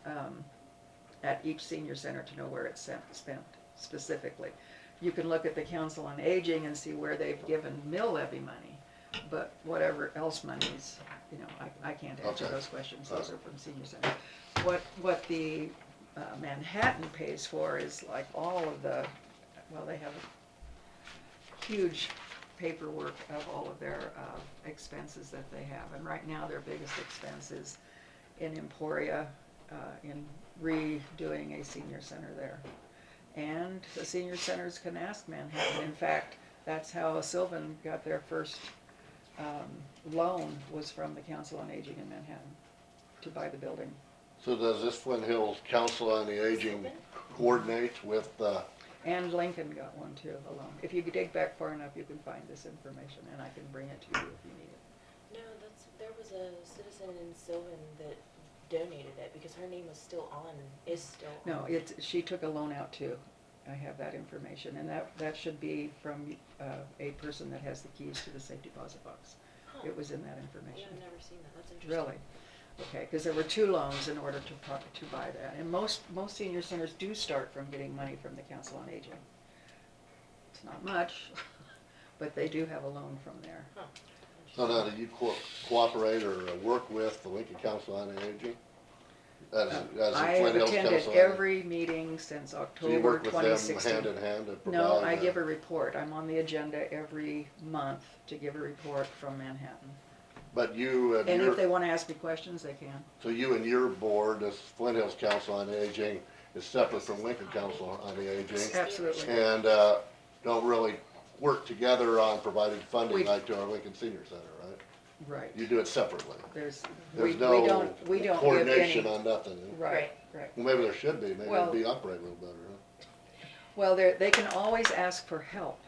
each senior center to know where it's spent specifically. You can look at the Council on Aging and see where they've given mill levy money, but whatever else monies, I can't answer Okay. those questions, those are from senior center. What the Manhattan pays for is like all of the, well, they have huge paperwork of all of their expenses that they have, and right now their biggest expense is in Emporia, in redoing a senior center there. And the senior centers can ask Manhattan. In fact, that's how Sylvan got their first loan, was from the Council on Aging in Manhattan to buy the building. So does this Flint Hills Council on the Aging coordinate with, And Lincoln got one too, a loan. If you dig back far enough, you can find this information, and I can bring it to you if you need it. No, there was a citizen in Sylvan that donated it because her name was still on, is still on. No, she took a loan out too. I have that information, and that should be from a person that has the keys to the safe deposit box. Huh. It was in that Yeah, information. I've never seen that, that's interesting. Really? Okay, because there were 2 loans in order to buy that, and most senior centers do start from getting money from the Council on Aging. It's not much, but they do have a loan from there. Huh. so now do you cooperate or work with the Lincoln Council on the Aging? As the I have Flint Hills attended Council on the- every meeting since So you October work with them 2016. hand in hand to provide? No, I give a report. I'm on the agenda every month to give a report from Manhattan. But you and And your, if they want to ask me questions, they can. so you and your board, this Flint Hills Council on the Aging, is separate from Lincoln Council on the Aging? Absolutely. And don't really work together on providing funding We- like to our Lincoln Senior Center, right? Right. You do it separately. There's, There's we no don't give coordination any. on nothing. Right, right. Well, maybe there should be, maybe Well- it'd be operate a little better, huh? Well, they can always ask for help,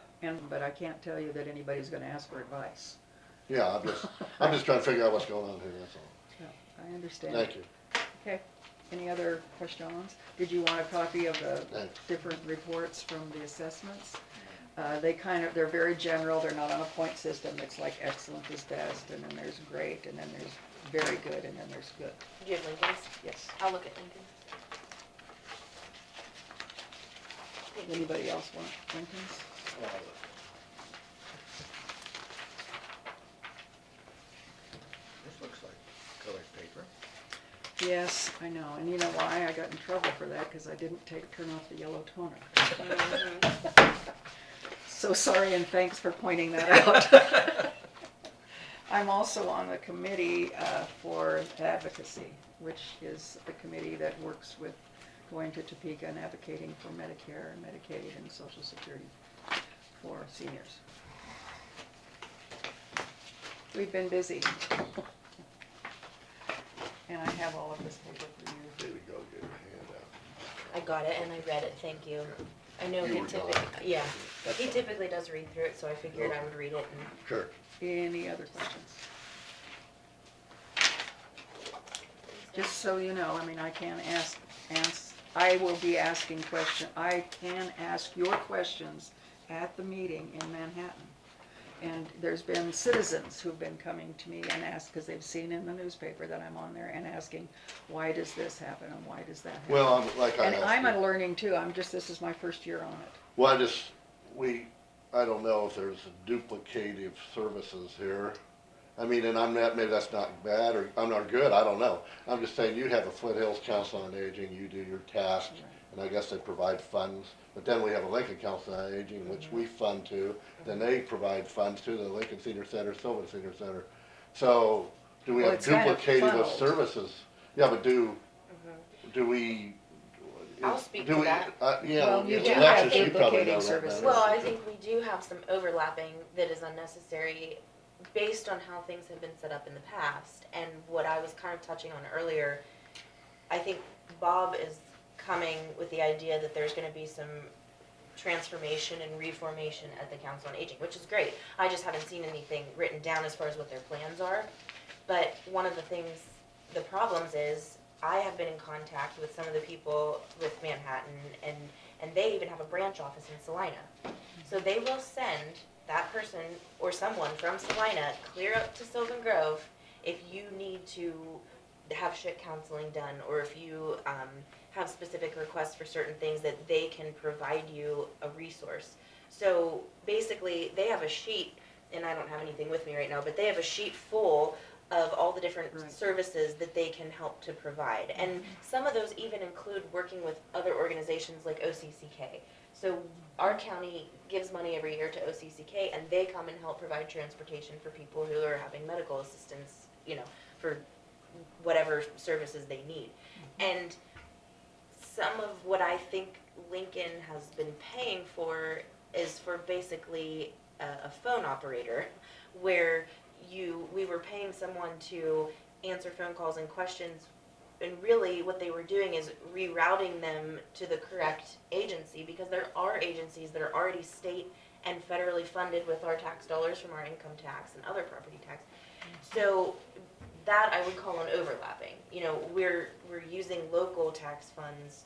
but I can't tell you that anybody's gonna ask for advice. Yeah, I'm just trying to figure out what's going on here, that's all. Yeah, I understand. Thank you. Okay, any other questions? Did you want a copy of the Thanks. different reports from the assessments? They're very general, they're not on a point system, it's like excellent is best, and then there's great, and then there's very good, and then there's good. Do you have Lincoln's? Yes. I'll look at Lincoln's. Thank you. Anybody else want Lincoln's? This looks like colored paper. Yes, I know, and you know why I got in trouble for that, because I didn't turn off the yellow toner. So sorry, and thanks for pointing that out. I'm also on the committee for advocacy, which is the committee that works with going to Topeka and advocating for Medicare and Medicaid and Social Security for seniors. We've been busy. And I have all of this paper for you. There we go, get your hand out. I got it and I read it, thank you. I know You he were typically, gone. yeah, That's he fine. typically does read through it, so I figured I would read it and. Sure. Any other questions? Just so you know, I mean, I can I will be asking I can ask your questions at the meeting in Manhattan. And there's been citizens who've been coming to me and asked, because they've seen in the newspaper that I'm on there, and asking, why does this happen and why does that happen? Well, And I'm learning too, this is my first year on it. Well, I don't know if there's duplicative services here. I mean, and maybe that's not bad or, I'm not good, I don't know. I'm just saying, you have a Foothills Council on Aging, you do your tasks, and I guess they provide funds. But then we have a Lincoln Council on Aging, which we fund to, then they provide funds to the Lincoln Senior Center, Sylvan Senior Center. So, do we Well, have it's kind of duplicative of funneled. services? Yeah, but do we? I'll speak do to we- that. Yeah, Well, you do Alexis, have you probably know duplicating that services. better. Well, I think we do have some overlapping that is unnecessary based on how things have been set up in the past. And what I was kind of touching on earlier, I think Bob is coming with the idea that there's gonna be some transformation and reformation at the Council on Aging, which is great. I just haven't seen anything written down as far as what their plans are. But one of the problems is, I have been in contact with some of the people with Manhattan, and they even have a branch office in Salina. So they will send that person or someone from Salina clear up to Sylvan Grove if you need to have shit counseling done, or if you have specific requests for certain things, that they can provide you a resource. So basically, they have a sheet, and I don't have anything with me right now, but they have a sheet full of all the different Right. services that they can help to provide. And some of those even include working with other organizations like OCCK. So our county gives money every year to OCCK, and they come and help provide transportation for people who are having medical assistance, for whatever services they need. And some of what I think Lincoln has been paying for is for basically a phone operator, where we were paying someone to answer phone calls and questions, and really what they were doing is rerouting them to the correct agency, because there are agencies that are already state and federally funded with our tax dollars from our income tax and other property tax. So that I would call an overlapping. We're using local tax funds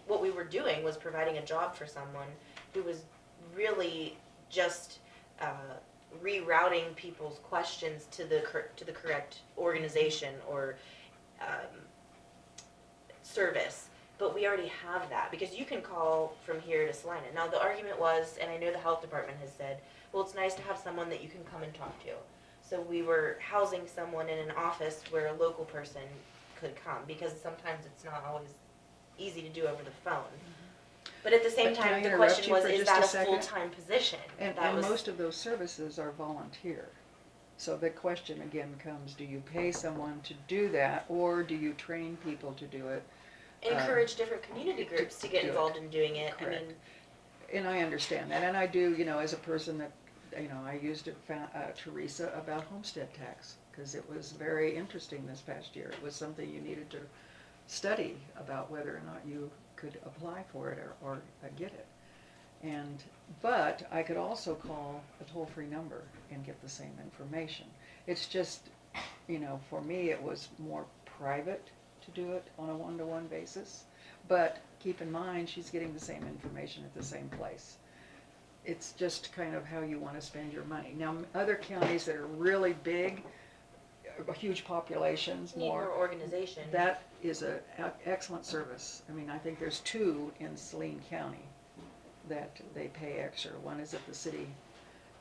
what we were doing was providing a job for someone who was really just rerouting people's questions to the correct organization or service. But we already have that, because you can call from here to Salina. Now the argument was, and I know the health department has said, well, it's nice to have someone that you can come and talk to. So we were housing someone in an office where a local person could come, because sometimes it's not always easy to do over the phone. But at the same But can I time, the interrupt question you was, for is just a that a second? full-time position? And most of those services are volunteer. So the question again comes, do you pay someone to do that, or do you train people to do it? Encourage different community groups to get do it. involved in doing it. I Correct. mean, And I understand that, and I do, as a person that, I used Teresa about homestead tax, because it was very interesting this past year. It was something you needed to study about whether or not you could apply for it or get it. But I could also call a toll-free number and get the same information. It's just, for me, it was more private to do it on a one-to-one basis. But keep in mind, she's getting the same information at the same place. It's just kind of how you want to spend your money. Now, other counties that are really big, huge populations, Need more organization. that is an excellent service. I mean, I think there's 2 in Saline County that they pay extra. One is at the city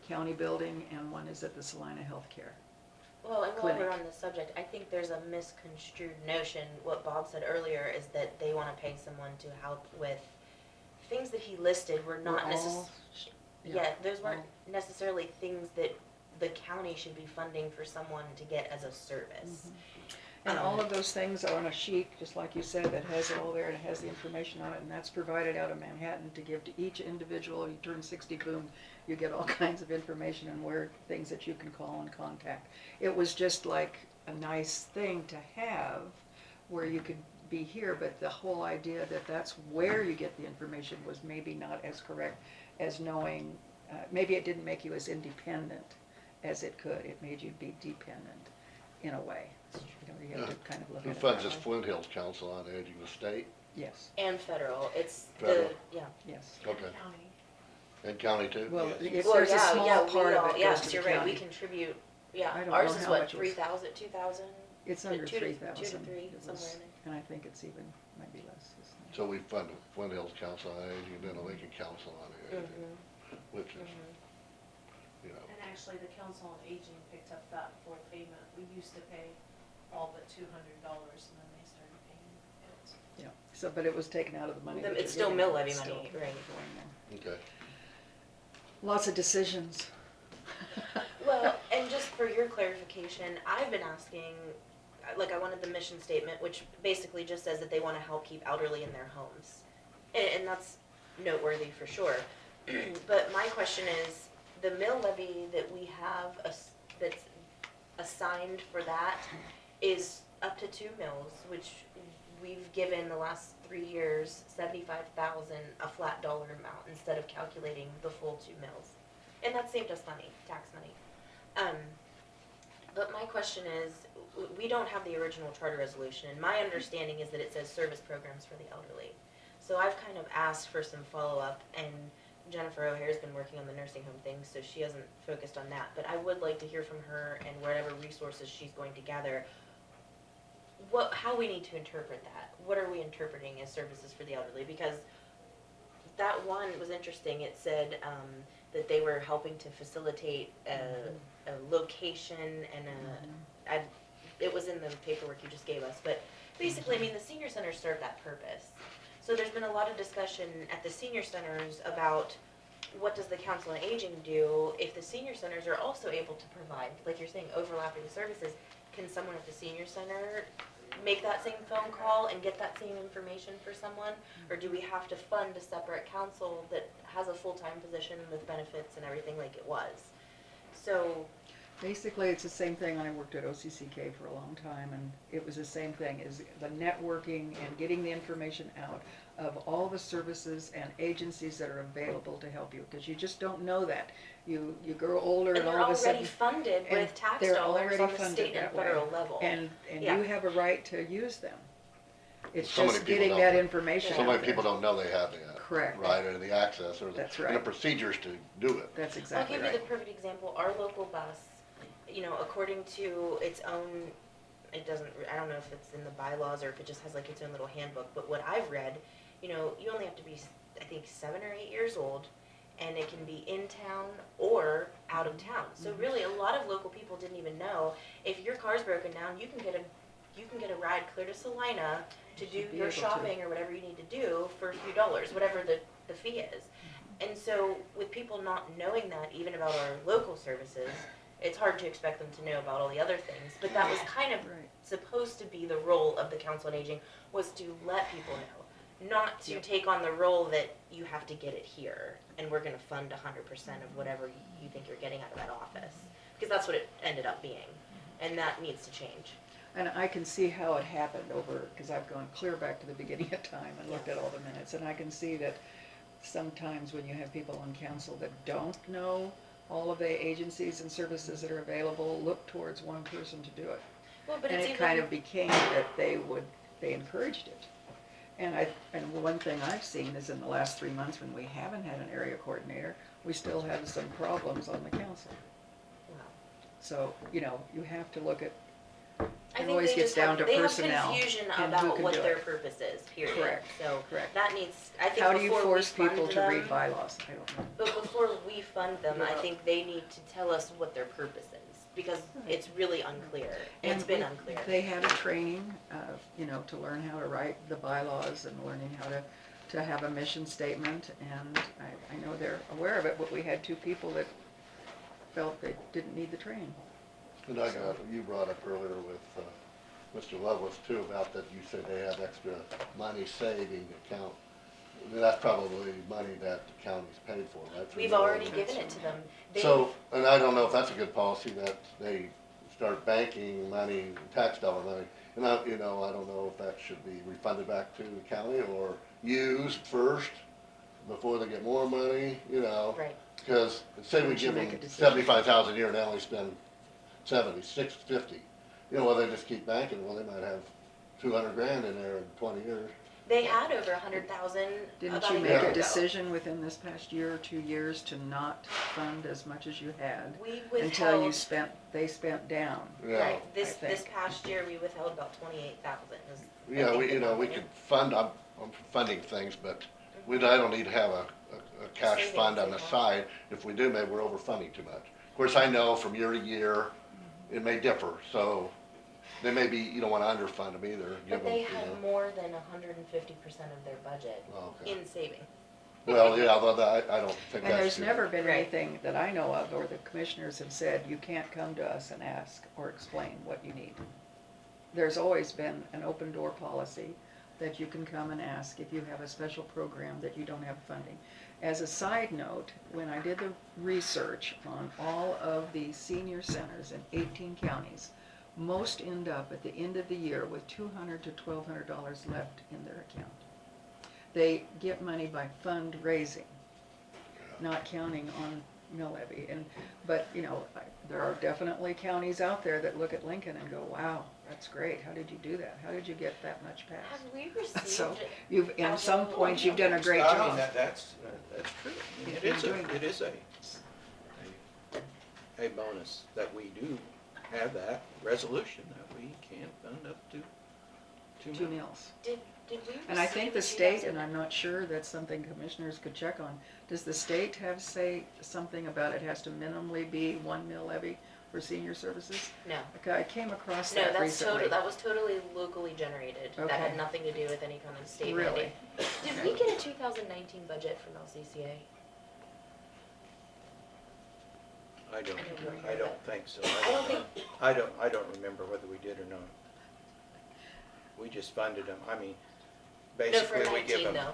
county building and one is at the Salina Healthcare. Well, and while we're clinic. on the subject, I think there's a misconstrued notion, what Bob said earlier, is that they wanna pay someone to help with things that he listed were not necessarily, those weren't necessarily things that the county should be funding for someone to get as a service. And all of those things are on a sheet, just like you said, that has it all there and it has the information on it, and that's provided out of Manhattan to give to each individual. You turn 60, boom, you get all kinds of information and where things that you can call and contact. It was just like a nice thing to have where you could be here, but the whole idea that that's where you get the information was maybe not as correct as knowing, maybe it didn't make you as independent as it could. It made you be dependent in a way. You have to kind of look Who at it funds that this way. Flint Hills Council on Aging, the state? Yes, And federal, it's Federal. yes. Okay. County. And county too? Well, Yes. if there's a small part of it goes yes, to the you're right, we county. contribute, I don't ours know is how what, much it was. 3,000, 2,000? It's under 2 to 3,000. 2 to 3, It was- somewhere in there. And I think it's even, might be less. isn't it? So we fund the Flint Hills Council on Aging, and then the Lincoln Council on Aging, which is, And actually, the Council on Aging picked up that for payment. We used to pay all but $200 and then they started paying it. Yeah, so, but it was taken out of the money. that It's you're still getting, mill but levy it's still money, right. going there. okay. Lots of decisions. Well, and just for your clarification, I've been asking, like, I wanted the mission statement, which basically just says that they wanna help keep elderly in their homes. And that's noteworthy for sure. But my question is, the mill levy that we have that's assigned for that is up to 2 mills, which we've given the last 3 years 75,000, a flat dollar amount, instead of calculating the full 2 mills. And that saved us money, tax money. But my question is, we don't have the original charter resolution, and my understanding is that it says service programs for the elderly. So I've kind of asked for some follow-up, and Jennifer O'Hare's been working on the nursing home thing, so she hasn't focused on that. But I would like to hear from her and whatever resources she's going to gather, how we need to interpret that. What are we interpreting as services for the elderly? Because that one was interesting. It said that they were helping to facilitate a location and it was in the paperwork you just gave us. But basically, I mean, the senior centers serve that purpose. So there's been a lot of discussion at the senior centers about what does the Council on Aging do if the senior centers are also able to provide, like you're saying, overlapping services. Can someone at the senior center make that same phone call and get that same information for someone? Or do we have to fund a separate council that has a full-time position with benefits and everything like it was? So, Basically, it's the same thing. I worked at OCCK for a long time, and it was the same thing, is the networking and getting the information out of all the services and agencies that are available to help you, because you just don't know that. You grow older and and they're all of a sudden. already funded and with tax they're dollars already on the funded state and that way. federal level. And Yeah. you have a right to use them. It's So many just people getting don't. that information So out many there. people don't know they have that. Correct. Right, or the access, or the, That's and the right. procedures to do it. That's I'll exactly give you right. the perfect example. Our local bus, according to its own, it doesn't, I don't know if it's in the bylaws or if it just has like its own little handbook, but what I've read, you only have to be, I think, 7 or 8 years old, and it can be in town or out of town. So really, a lot of local people didn't even know, if your car's broken down, you can get a ride clear to Salina to do should be your able to. shopping or whatever you need to do for a few dollars, whatever the fee is. And so with people not knowing that, even about our local services, it's hard to expect them to know about all the other things. But that was kind of Right. supposed to be the role of the Council on Aging, was to let people know, not to Yep. take on the role that you have to get it here, and we're gonna fund 100% of whatever you think you're getting out of that office. Because that's what it ended up being, and that needs to change. And I can see how it happened over, because I've gone clear back to the beginning of time and looked at all the minutes, and I can see that sometimes when you have people on council that don't know all of the agencies and services that are available, look towards one person to do it. Well, but And it's it even. kind of became that they encouraged it. And one thing I've seen is in the last 3 months when we haven't had an area coordinator, we still have some problems on the council. Wow. So, you have to look at, I it think always they gets just down have, to they have personnel confusion and who about can what do their it. purpose is, period. Correct, So correct. that needs, I think How do you before we force people fund to read them, bylaws? I don't know. but before we fund them, I Yeah. think they need to tell us what their purpose is, because it's really unclear. It's And been unclear. They had a training, to learn how to write the bylaws and learning how to have a mission statement, and I know they're aware of it, but we had 2 people that felt they didn't need the training. And you brought up earlier with, Mr. Loveless too, about that you said they have extra money saving account. I mean, that's probably money that the county's paid for, right? For We've their already own- given it to them. They, So, and I don't know if that's a good policy that they start banking money, tax dollar money. And I don't know if that should be refunded back to the county or used first before they get more money, right. Because say we Once you give make them a decision. 75,000 a year, and they only spend 70, 50. Well, they just keep banking, well, they might have 200 grand in there in 20 years. They had over 100,000 Didn't about you a make year a ago. decision within this past year or 2 years to not fund as much as you had? We Until withheld, they spent down. Yeah, right, this think. past year, we withheld about 28,000. yeah, we could fund, I'm for funding things, but I don't need to have a cash Savings fund on the account. side. If we do, maybe we're overfunding too much. Of course, I know from year to year, it may differ, so they may be, you don't wanna underfund them either. But they have more than 150% of their budget Okay. in savings. Well, yeah, although I don't think And that's there's true. never been Right. anything that I know of, or the commissioners have said, you can't come to us and ask or explain what you need. There's always been an open door policy that you can come and ask if you have a special program that you don't have funding. As a side note, when I did the research on all of the senior centers in 18 counties, most end up at the end of the year with $200 to $1,200 left in their account. They get money by fundraising, not counting on mill levy. But there are definitely counties out there that look at Lincoln and go, wow, that's great. How did you do that? How did you get that much Have passed? we received? So at some points, you've done a great I mean, job. that's true. I mean, If It is you're doing it is a bonus that we do have that resolution that we can fund up to 2 2 million. mills. Did we And I receive think the the state, 2000 and I'm not sure, that's something commissioners could check on. Does the state say something about it has to minimally be 1 mill levy for senior services? No. Okay, I came across No, that that's recently. that was totally locally generated. That Okay. had nothing to do with any kind of state Really? mandate. Did we get a 2019 budget from LCCA? I don't remember I don't that. think so. I don't think, I don't remember whether we did or not. We just funded them. I mean, no, for basically we give 19 them. though.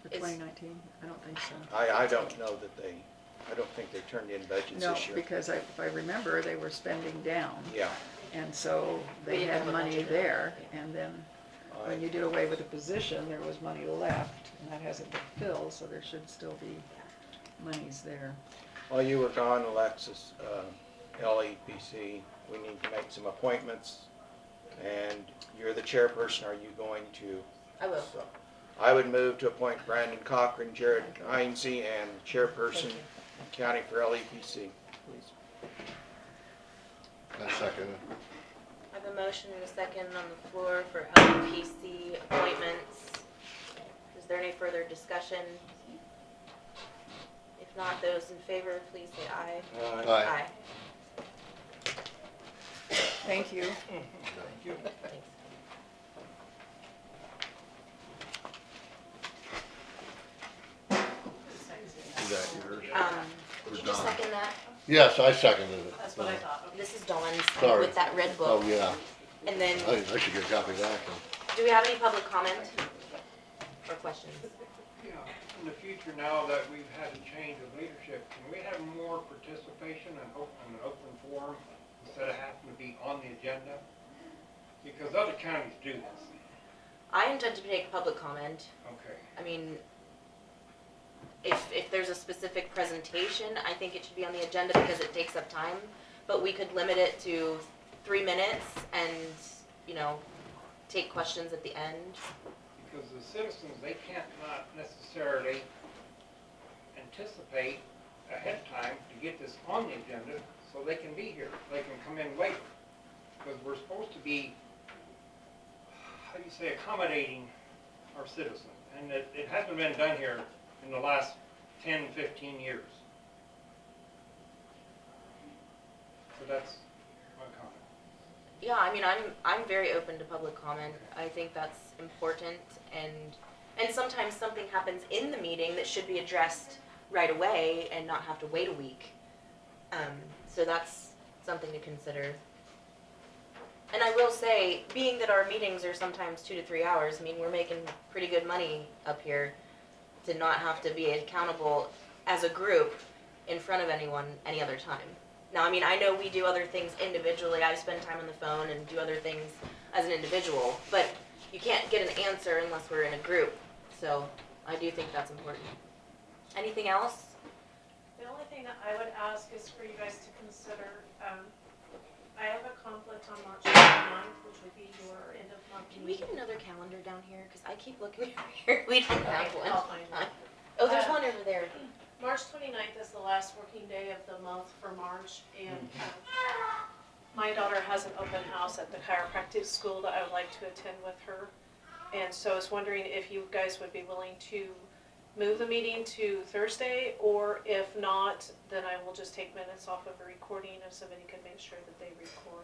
For Is- 2019? I don't think so. I don't know that I don't think they turned in budgets No, this year. because if I remember, they were spending down. Yeah. And so We they didn't had have a money budget. there, and then I- when you did away with the position, there was money left, and that hasn't been filled, so there should still be monies there. While you were gone, Alexis, LEPC, we need to make some appointments, and you're the chairperson. Are you going to? I will. So, I would move to appoint Brandon Cochran, Jared Heinze, and chairperson Thank you. county for LEPC, please. I second it. I have a motion and a second on the floor for LPC appointments. Is there any further discussion? If not, those in favor, please say aye. Aye. Thank you. Thanks. Is that yours? Did you just Dawn. second that? Yes, I seconded it. That's what I thought. This is Dawn's Sorry. with that red Oh, book. yeah. And then, I should get a copy of that. do we have any public comment or questions? Yeah, in the future now that we've had a change of leadership, can we have more participation and an open forum instead of having to be on the agenda? Because other counties do this. I intend to take public comment. Okay. I mean, if there's a specific presentation, I think it should be on the agenda because it takes up time. But we could limit it to 3 minutes and, you know, take questions at the end. Because the citizens, they can't not necessarily anticipate ahead of time to get this on the agenda so they can be here. They can come in later. Because we're supposed to be, how do you say, accommodating our citizens. And it hasn't been done here in the last 10, 15 years. So that's my comment. Yeah, I mean, I'm very open to public comment. I think that's important, and sometimes something happens in the meeting that should be addressed right away and not have to wait a week. So that's something to consider. And I will say, being that our meetings are sometimes 2 to 3 hours, I mean, we're making pretty good money up here to not have to be accountable as a group in front of anyone any other time. Now, I mean, I know we do other things individually. I spend time on the phone and do other things as an individual, but you can't get an answer unless we're in a group. So I do think that's important. Anything else? The only thing that I would ask is for you guys to consider, I have a conflict on March 29th, which would be your end of month Can we meeting. get another calendar down here? Because I keep looking over here. We don't have Okay, one. I'll find one. Oh, there's one over there. March 29th is the last working day of the month for March, and my daughter has an open house at the chiropractic school that I would like to attend with her. And so I was wondering if you guys would be willing to move the meeting to Thursday, or if not, then I will just take minutes off of a recording if somebody could make sure that they record.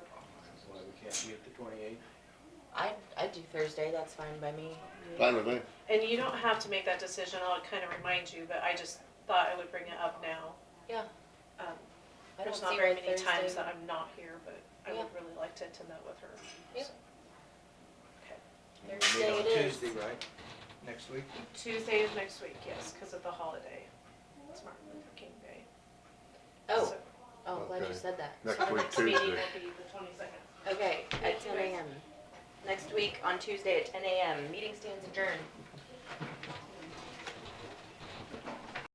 Why we can't be at the 28th? I'd do Thursday. That's fine by me. Fine with me. And you don't have to make that decision, I'll kind of remind you, but I just thought I would bring it up now. Yeah. Um, I don't There's not see very why many times Thursday. that I'm not here, but I Yeah. would really like to attend that with her. Yeah. So. Okay. We meet Thursday on it is. Tuesday, right? Next week? Tuesday is next week, yes, because of the holiday. It's Martin Luther King Day. Oh, So, oh, glad you Okay. said that. Next so the week, next meeting Tuesday. will be the 22nd. Okay, at Thank you, 10 guys. a.m. Next week on Tuesday at 10 a.m. Meeting stands adjourned.